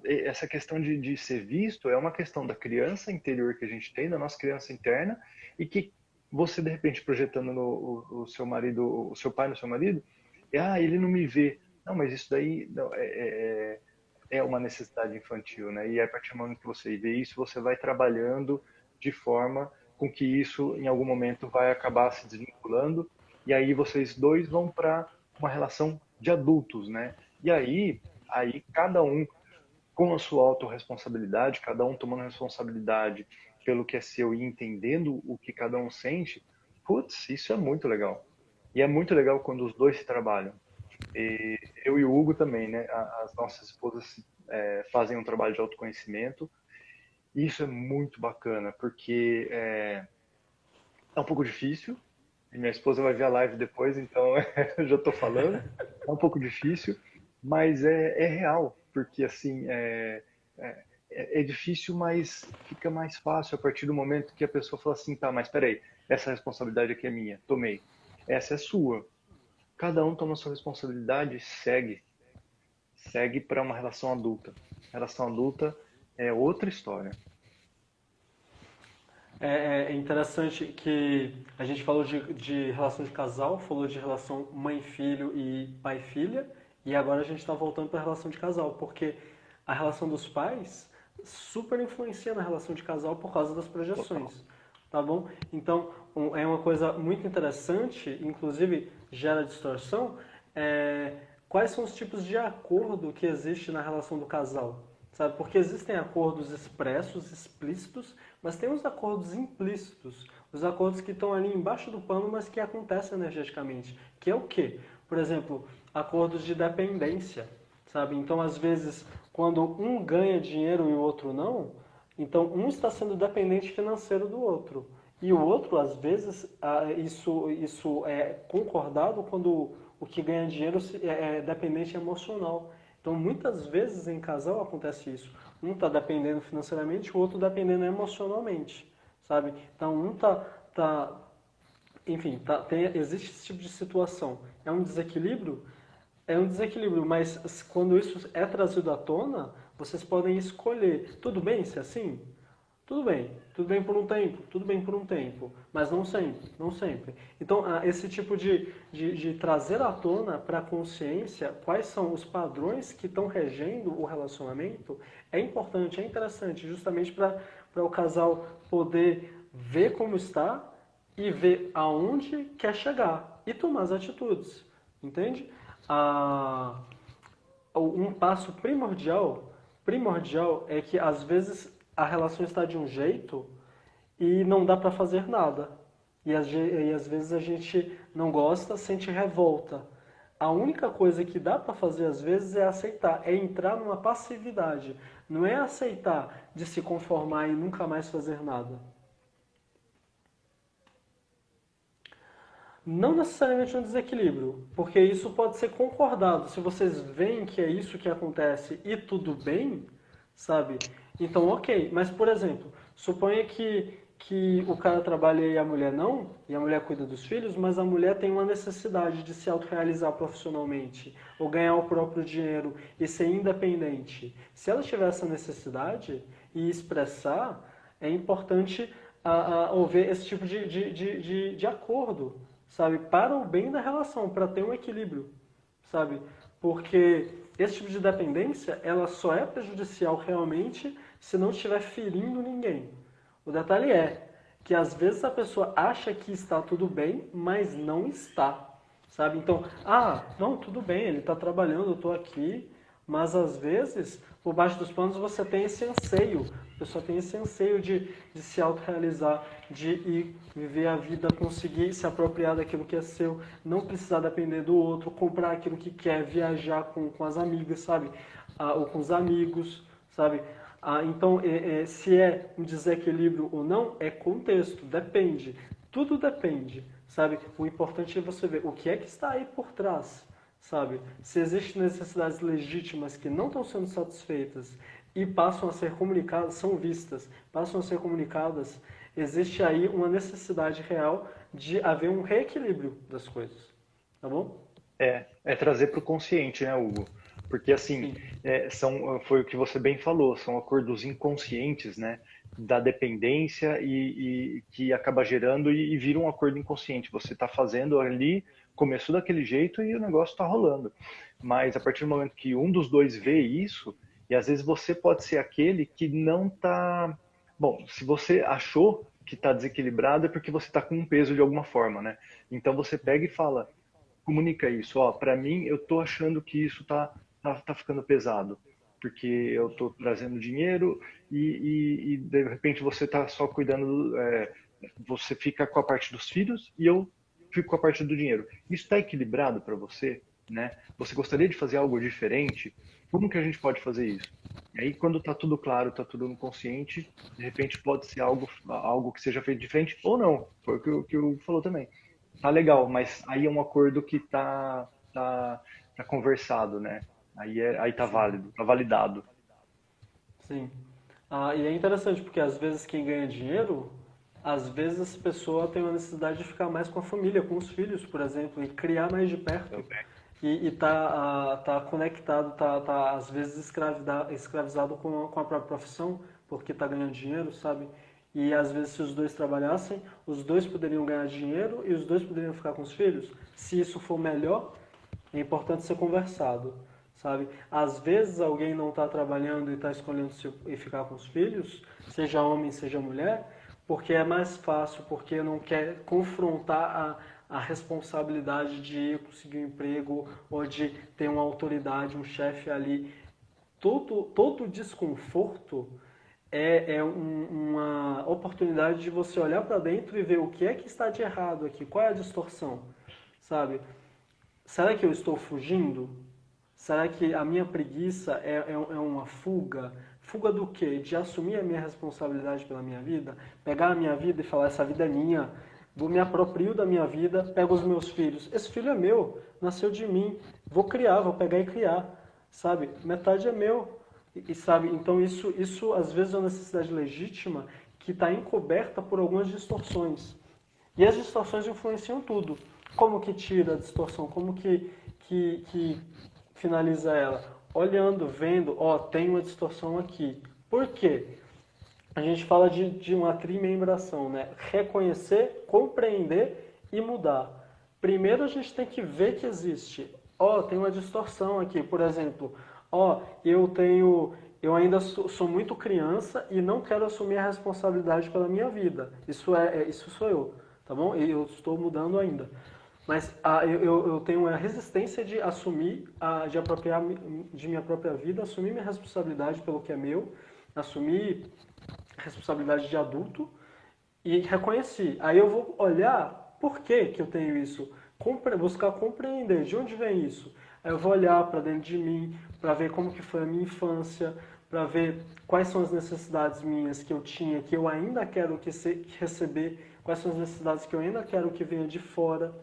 Essa questão de ser visto é uma questão da criança interior que a gente tem, da nossa criança interna, e que você, de repente, projetando no o seu marido, o seu pai no seu marido, ele não me vê. Não, mas isso daí não, é uma necessidade infantil, né? E a partir do momento que você vê isso, você vai trabalhando de forma com que isso, em algum momento, vai acabar se desvinculando, e aí vocês dois vão para uma relação de adultos, né? E aí aí cada um com a sua autorresponsabilidade, cada um tomando responsabilidade pelo que é seu e entendendo o que cada um sente, putz, isso é muito legal. E é muito legal quando os dois se trabalham. E eu e o Hugo também, né? As nossas esposas fazem um trabalho de autoconhecimento. E isso é muito bacana, porque é um pouco difícil. E minha esposa vai ver a live depois, então eu já estou falando. É um pouco difícil, mas é real, porque assim é difícil, mas fica mais fácil a partir do momento que a pessoa fala assim, tá, mas peraí, essa responsabilidade aqui é minha, tomei. Essa é sua. Cada um toma sua responsabilidade e segue para uma relação adulta. Relação adulta é outra história. É interessante que a gente falou de relação de casal, falou de relação mãe-filho e pai-filha, e agora a gente está voltando para a relação de casal, porque a relação dos pais super influencia na relação de casal por causa das Total. projeções, tá bom? Então, é uma coisa muito interessante, inclusive gera distorção, quais são os tipos de acordo que existe na relação do casal? Sabe? Porque existem acordos expressos, explícitos, mas tem os acordos implícitos, os acordos que estão ali embaixo do pano, mas que acontecem energeticamente. Que é o quê? Por exemplo, acordos de dependência, sabe? Então, às vezes, quando um ganha dinheiro e o outro não, então um está sendo dependente financeiro do outro. E o outro, às vezes, isso é concordado quando o que ganha dinheiro é dependente emocional. Então, muitas vezes em casal acontece isso. Um está dependendo financeiramente, o outro dependendo emocionalmente, sabe? Então, enfim, existe esse tipo de situação. É um desequilíbrio? É um desequilíbrio, mas quando isso é trazido à tona, vocês podem escolher. Tudo bem se é assim? Tudo bem por um tempo, tudo bem por um tempo, mas não sempre, não sempre. Então, esse tipo de trazer à tona para a consciência quais são os padrões que estão regendo o relacionamento é importante, é interessante, justamente para o casal poder ver como está e ver aonde quer chegar e tomar as atitudes, entende? Ah, um passo primordial é que às vezes a relação está de um jeito e não dá para fazer nada. E às vezes a gente não gosta, sente revolta. A única coisa que dá para fazer às vezes é aceitar, é entrar numa passividade. Não é aceitar de se conformar e nunca mais fazer nada. Não necessariamente um desequilíbrio, porque isso pode ser concordado. Se vocês veem que é isso que acontece e tudo bem, sabe? Então, ok. Mas, por exemplo, suponha que o cara trabalha e a mulher não, e a mulher cuida dos filhos, mas a mulher tem uma necessidade de se autorrealizar profissionalmente, ou ganhar o próprio dinheiro e ser independente. Se ela tiver essa necessidade e expressar, é importante haver esse tipo de acordo, sabe? Para o bem da relação, para ter um equilíbrio, sabe? Porque esse tipo de dependência, ela só é prejudicial realmente se não estiver ferindo ninguém. O detalhe é que às vezes a pessoa acha que está tudo bem, mas não está, sabe? Então, não, tudo bem, ele está trabalhando, eu estou aqui, mas às vezes, por baixo dos panos, você tem esse anseio, a pessoa tem esse anseio de se autorrealizar, de ir viver a vida, conseguir se apropriar daquilo que é seu, não precisar depender do outro, comprar aquilo que quer, viajar com as amigas, sabe? Ou com os amigos, sabe? Então, se é um desequilíbrio ou não, é contexto, depende. Tudo depende, sabe? O importante é você ver o que é que está aí por trás, sabe? Se existem necessidades legítimas que não estão sendo satisfeitas e passam a ser comunicadas, são vistas, passam a ser comunicadas, existe aí uma necessidade real de haver um reequilíbrio das coisas, tá bom? É trazer para o consciente, né, Hugo? Porque assim, Sim. foi o que você bem falou, são acordos inconscientes, né, da dependência e que acaba gerando e vira um acordo inconsciente. Você está fazendo ali, começou daquele jeito e o negócio está rolando. Mas a partir do momento que um dos dois vê isso, e às vezes você pode ser aquele que não está. Bom, se você achou que está desequilibrado é porque você está com um peso de alguma forma, né? Então você pega e fala, comunica isso, ó, para mim eu tô achando que isso tá ficando pesado, porque eu tô trazendo dinheiro e de repente você tá só cuidando, você fica com a parte dos filhos e eu fico com a parte do dinheiro. Isso está equilibrado para você, né? Você gostaria de fazer algo diferente? Como que a gente pode fazer isso? E aí, quando está tudo claro, está tudo no consciente, de repente pode ser algo que seja feito diferente ou não. Foi o que o falou também. Tá legal, mas aí é um acordo que tá conversado, né? Aí tá Sim. válido, tá validado. Sim. E é interessante porque às vezes quem ganha dinheiro, às vezes essa pessoa tem uma necessidade de ficar mais com a família, com os filhos, por exemplo, e criar mais de perto. Também. E tá conectado, tá às vezes escravizado com a própria profissão, porque tá ganhando dinheiro, sabe? E às vezes se os dois trabalhassem, os dois poderiam ganhar dinheiro e os dois poderiam ficar com os filhos. Se isso for melhor, é importante ser conversado, sabe? Às vezes alguém não está trabalhando e está escolhendo e ficar com os filhos, seja homem, seja mulher, porque é mais fácil, porque não quer confrontar a responsabilidade de conseguir um emprego ou de ter uma autoridade, um chefe ali. Todo desconforto uma oportunidade de você olhar para dentro e ver o que é que está de errado aqui, qual é a distorção, sabe? Será que eu estou fugindo? Será que a minha preguiça é uma fuga? Fuga do quê? De assumir a minha responsabilidade pela minha vida? Pegar a minha vida e falar, essa vida é minha, vou me aproprio da minha vida, pego os meus filhos. Esse filho é meu, nasceu de mim, vou criar, vou pegar e criar, sabe? Metade é meu. Sabe, então isso às vezes é uma necessidade legítima que está encoberta por algumas distorções. E as distorções influenciam tudo. Como que tira a distorção? Como que finaliza ela? Olhando, vendo, ó, tem uma distorção aqui. Por quê? A gente fala de uma trimembração, né? Reconhecer, compreender e mudar. Primeiro a gente tem que ver que existe. Ó, tem uma distorção aqui, por exemplo. Ó, eu ainda sou muito criança e não quero assumir a responsabilidade pela minha vida. Isso sou eu, tá bom? E eu estou mudando ainda. Mas eu tenho a resistência de assumir, de apropriar de minha própria vida, assumir minha responsabilidade pelo que é meu, assumir responsabilidade de adulto e reconheci. Aí eu vou olhar por que que eu tenho isso, buscar compreender de onde vem isso. Aí eu vou olhar para dentro de mim, para ver como que foi a minha infância, para ver quais são as necessidades minhas que eu tinha, que eu ainda quero que receber, quais são as necessidades que eu ainda quero que venha de fora,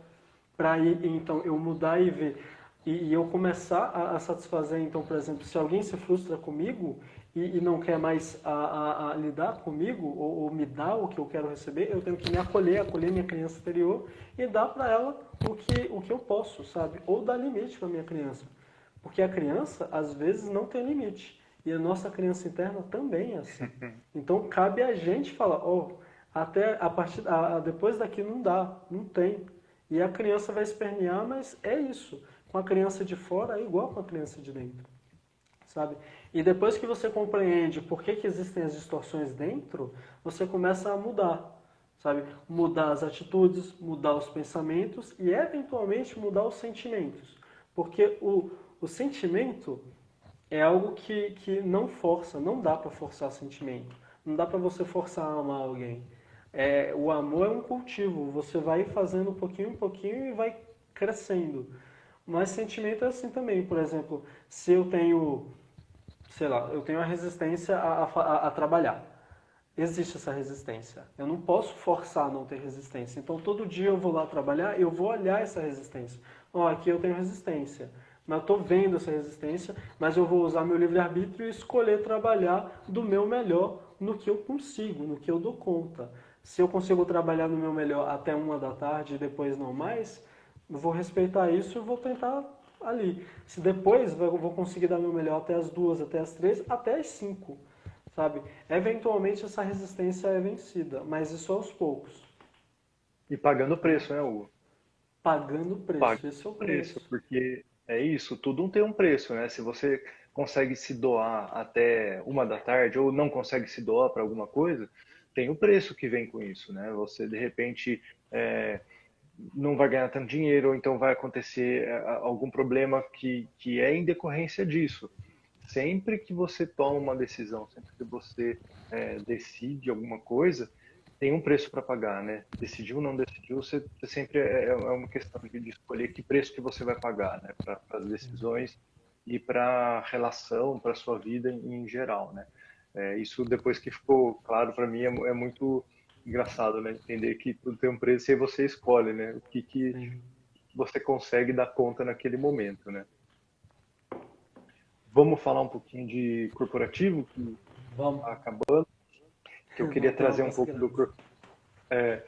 para então eu mudar e ver e eu começar a satisfazer. Então, por exemplo, se alguém se frustra comigo e não quer mais a lidar comigo ou me dar o que eu quero receber, eu tenho que me acolher minha criança interior e dar para ela o que eu posso, sabe? Ou dar limite para minha criança, porque a criança às vezes não tem limite e a nossa criança interna também é assim. Então cabe a gente falar, oh, até depois daqui não dá, não tem. E a criança vai espernear, mas é isso. Com a criança de fora é igual com a criança de dentro, sabe? E depois que você compreende por que existem as distorções dentro, você começa a mudar, sabe? Mudar as atitudes, mudar os pensamentos e eventualmente mudar os sentimentos. Porque o sentimento é algo que não força, não dá para forçar sentimento. Não dá para você forçar a amar alguém. O amor é um cultivo, você vai fazendo um pouquinho em pouquinho e vai crescendo. Mas sentimento é assim também, por exemplo, se eu tenho, sei lá, eu tenho a resistência a trabalhar. Existe essa resistência. Eu não posso forçar a não ter resistência. Então todo dia eu vou lá trabalhar, eu vou olhar essa resistência. Ó, aqui eu tenho resistência. Mas eu estou vendo essa resistência, mas eu vou usar meu livre-arbítrio e escolher trabalhar do meu melhor no que eu consigo, no que eu dou conta. Se eu consigo trabalhar no meu melhor até 1 da tarde e depois não mais, eu vou respeitar isso e vou tentar ali. Se depois eu vou conseguir dar meu melhor até as 2, até as 3, até as 5, sabe? Eventualmente essa resistência é vencida, mas isso aos poucos. E pagando o preço, né, Hugo? Pagando o Paga preço, esse é o o preço, preço. porque é isso, tudo tem um preço, né? Se você consegue se doar até 1 da tarde ou não consegue se doar para alguma coisa, tem o preço que vem com isso, né? Você de repente não vai ganhar tanto dinheiro, ou então vai acontecer algum problema que é em decorrência disso. Sempre que você toma uma decisão, sempre que você decide alguma coisa, tem um preço para pagar, né? Decidiu ou não decidiu, você sempre é uma questão de escolher que preço que você vai pagar, né? Para as decisões e para a relação, para a sua vida em geral, né? Isso depois que ficou claro para mim é muito engraçado, né? Entender que tudo tem um preço e aí você escolhe, né? O que Sim. você consegue dar conta naquele momento, né? Vamos falar um pouquinho de corporativo, que Vamos, acabou, que eu queria voltar trazer para um as pouco do crianças.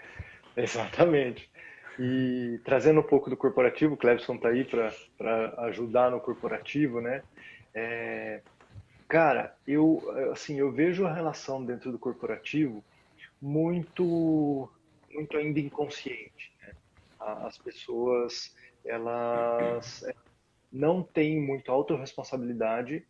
exatamente. E trazendo um pouco do corporativo, o Clebson está aí para ajudar no corporativo, né? É, cara, eu vejo a relação dentro do corporativo muito muito ainda inconsciente. As pessoas elas não têm muito autorresponsabilidade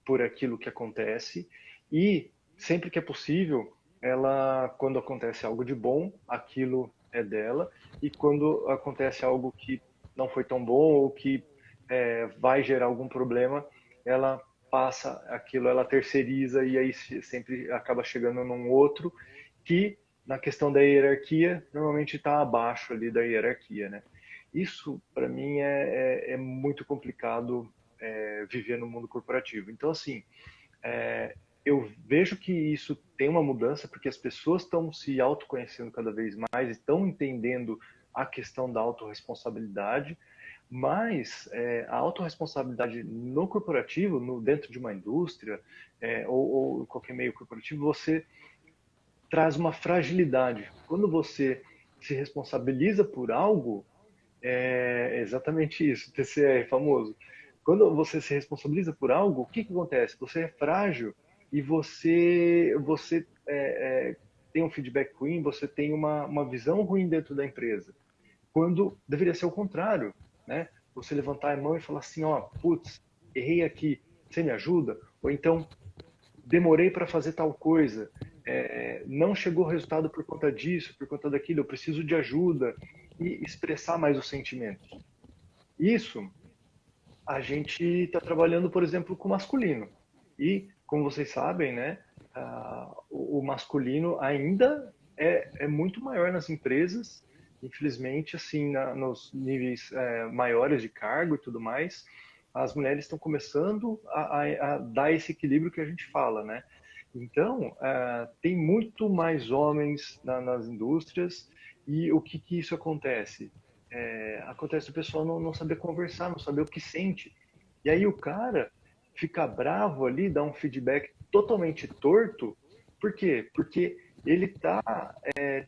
por aquilo que acontece e sempre que é possível, ela quando acontece algo de bom, aquilo é dela e quando acontece algo que não foi tão bom ou que vai gerar algum problema, ela passa aquilo, ela terceiriza e aí sempre acaba chegando num outro que na questão da hierarquia normalmente está abaixo ali da hierarquia, né? Isso para mim é muito complicado viver no mundo corporativo. Então, assim, eu vejo que isso tem uma mudança porque as pessoas estão se autoconhecendo cada vez mais, estão entendendo a questão da autorresponsabilidade, mas a autorresponsabilidade no corporativo, dentro de uma indústria ou em qualquer meio corporativo, você traz uma fragilidade. Quando você se responsabiliza por algo, é exatamente isso, TCR famoso. Quando você se responsabiliza por algo, o que acontece? Você é frágil e você tem um feedback ruim, você tem uma visão ruim dentro da empresa. Quando deveria ser o contrário, né? Você levantar a mão e falar assim, ó, putz, errei aqui, você me ajuda? Ou então, demorei para fazer tal coisa, não chegou o resultado por conta disso, por conta daquilo, eu preciso de ajuda e expressar mais os sentimentos. Isso a gente está trabalhando, por exemplo, com o masculino. E, como vocês sabem, né, o masculino ainda é muito maior nas empresas, infelizmente, assim, nos níveis maiores de cargo e tudo mais, as mulheres estão começando a dar esse equilíbrio que a gente fala, né? Então, tem muito mais homens nas indústrias e o que isso acontece? Acontece o pessoal não saber conversar, não saber o que sente. E aí o cara fica bravo ali, dá um feedback totalmente torto. Por quê? Porque ele está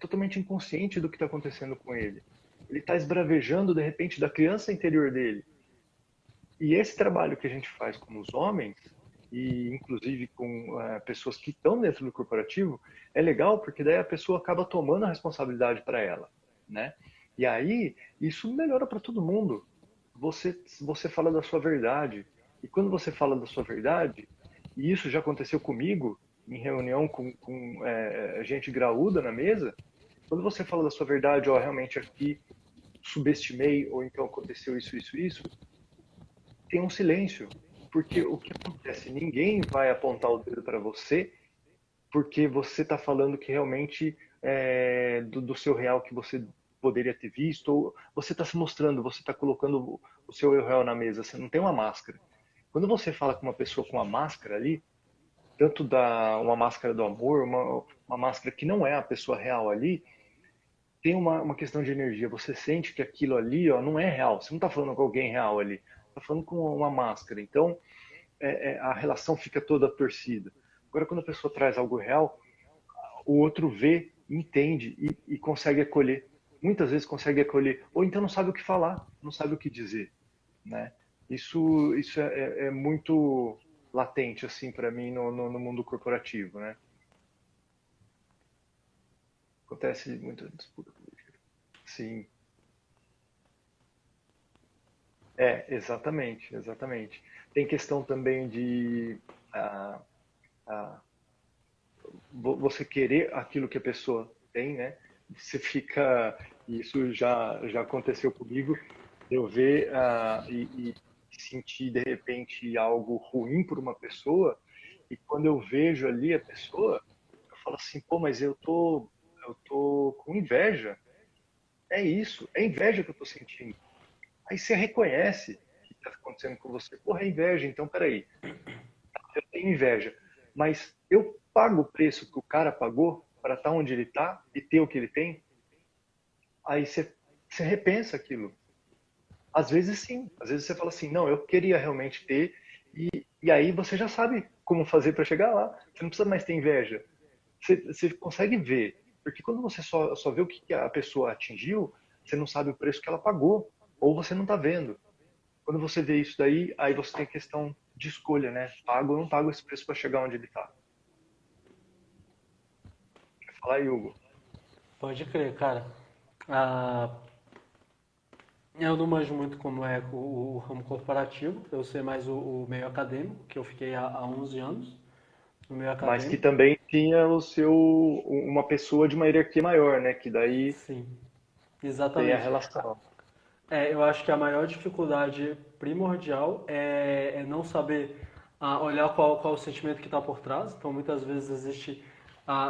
totalmente inconsciente do que está acontecendo com ele. Ele está esbravejando, de repente, da criança interior dele. E esse trabalho que a gente faz com os homens, e inclusive com pessoas que estão dentro do corporativo, é legal porque daí a pessoa acaba tomando a responsabilidade para ela, né? E aí isso melhora para todo mundo. Você fala da sua verdade. E quando você fala da sua verdade, e isso já aconteceu comigo em reunião com gente graúda na mesa, quando você fala da sua verdade, ó, realmente aqui subestimei, ou então aconteceu isso, isso, isso, tem um silêncio. Porque o que acontece? Ninguém vai apontar o dedo para você porque você está falando que realmente do seu real que você poderia ter visto, ou você está se mostrando, você está colocando o seu eu real na mesa, você não tem uma máscara. Quando você fala com uma pessoa com uma máscara ali, tanto uma máscara do amor, uma máscara que não é a pessoa real ali, tem uma questão de energia. Você sente que aquilo ali ó, não é real. Você não está falando com alguém real ali. Está falando com uma máscara. Então, a relação fica toda torcida. Agora, quando a pessoa traz algo real, o outro vê, entende e consegue acolher. Muitas vezes consegue acolher. Ou então não sabe o que falar, não sabe o que dizer. Né? Isso é muito latente assim para mim no mundo corporativo. Né? Acontece muita disputa política. Sim, exatamente, exatamente. Tem questão também de ah, ah, você querer aquilo que a pessoa tem, né? Você fica E isso já aconteceu comigo, eu ver e sentir de repente algo ruim por uma pessoa, e quando eu vejo ali a pessoa, eu falo assim, pô, mas eu tô com inveja. É isso, é inveja que eu tô sentindo. Aí você reconhece o que está acontecendo com você. Porra, é inveja, então peraí, eu tenho inveja, mas eu pago o preço que o cara pagou para estar onde ele está e ter o que ele tem? Aí você repensa aquilo. Às vezes sim, às vezes você fala assim, não, eu queria realmente ter, e aí você já sabe como fazer para chegar lá. Você não precisa mais ter inveja. Você consegue ver, porque quando você só vê o que a pessoa atingiu, você não sabe o preço que ela pagou, ou você não está vendo. Quando você vê isso daí, aí você tem a questão de escolha, né? Pago ou não pago esse preço para chegar onde ele está? Quer falar aí, Hugo? Pode crer, cara. Ah, eu não manjo muito como é o ramo corporativo, eu sei mais o meio acadêmico, que eu fiquei há 11 anos no meio Mas que acadêmico. também tinha uma pessoa de uma hierarquia maior, né? Que daí Sim, tem a exatamente. relação. Eu acho que a maior dificuldade primordial é não saber olhar qual o sentimento que está por trás. Então, muitas vezes existe,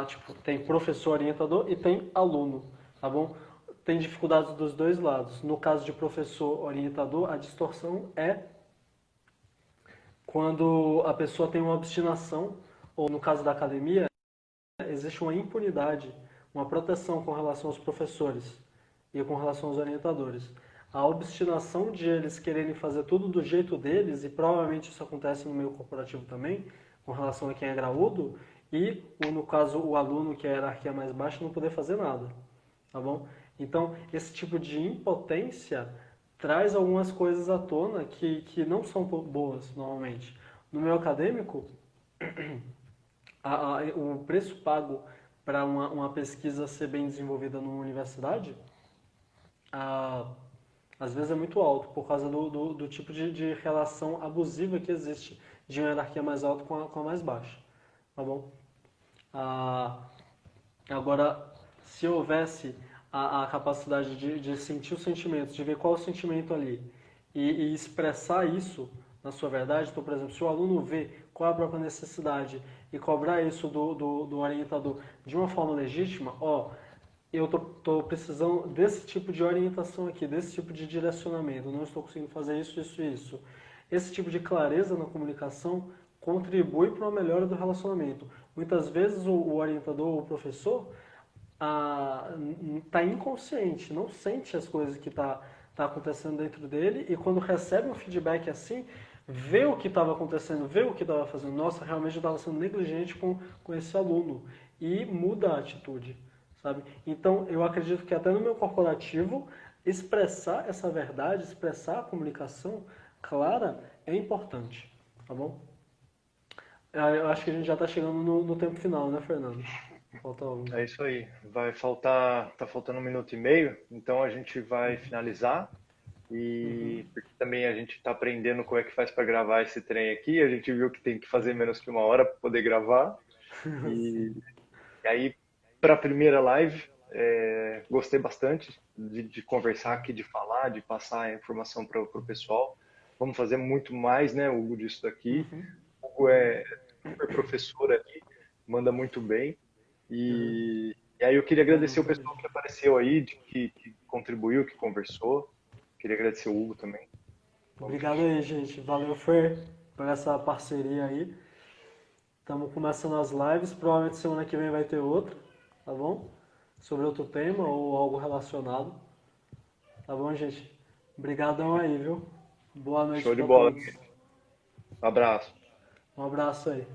tipo, tem professor orientador e tem aluno, tá bom? Tem dificuldades dos dois lados. No caso de professor orientador, a distorção é quando a pessoa tem uma obstinação, ou no caso da academia, existe uma impunidade, uma proteção com relação aos professores e com relação aos orientadores. A obstinação de eles quererem fazer tudo do jeito deles, e provavelmente isso acontece no meio corporativo também, com relação a quem é graúdo, e no caso o aluno que é a hierarquia mais baixa não poder fazer nada, tá bom? Então, esse tipo de impotência traz algumas coisas à tona que não são boas normalmente. No meio acadêmico, o preço pago para uma pesquisa ser bem desenvolvida numa universidade, ah, às vezes é muito alto, por causa do tipo de relação abusiva que existe de uma hierarquia mais alta com a mais baixa. Tá bom? Ah, agora, se houvesse a capacidade de sentir os sentimentos, de ver qual é o sentimento ali e expressar isso na sua verdade, então, por exemplo, se o aluno vê qual é a própria necessidade e cobrar isso do orientador de uma forma legítima, eu tô precisando desse tipo de orientação aqui, desse tipo de direcionamento, eu não estou conseguindo fazer isso, isso e isso. Esse tipo de clareza na comunicação contribui para uma melhora do relacionamento. Muitas vezes o orientador ou o professor está inconsciente, não sente as coisas que tá acontecendo dentro dele, e quando recebe um feedback assim, vê o que estava acontecendo, vê o que estava fazendo. Nossa, realmente eu estava sendo negligente com esse aluno, e muda a atitude, sabe? Então, eu acredito que até no meu corporativo, expressar essa verdade, expressar a comunicação clara é importante, tá bom? Eu acho que a gente já está chegando no tempo final, né, Fernando? Falta um. É isso aí. Tá faltando 1 minuto e meio, então a gente vai finalizar. Uhum. E porque também a gente está aprendendo como é que faz para gravar esse trem aqui. A gente viu que tem que fazer menos que 1 hora para poder gravar. Sim. E, e aí, para a primeira live, gostei bastante de conversar aqui, de falar, de passar a informação para o pessoal. Vamos fazer muito mais, né, Hugo, disso daqui. Uhum. O Hugo é super professor aqui, manda muito bem. Uhum. E aí eu queria Valeu, agradecer o também. pessoal que apareceu aí, que contribuiu, que conversou. Queria agradecer o Hugo também. Vamos Obrigado fechar. aí, gente. Valeu, Fer, por essa parceria aí. Estamos começando as lives. Provavelmente semana que vem vai ter outra, tá bom? Sobre outro tema ou algo relacionado. Tá bom, gente? Obrigadão aí, viu? Boa noite Show de para bola. todos. Abraço. Um abraço aí.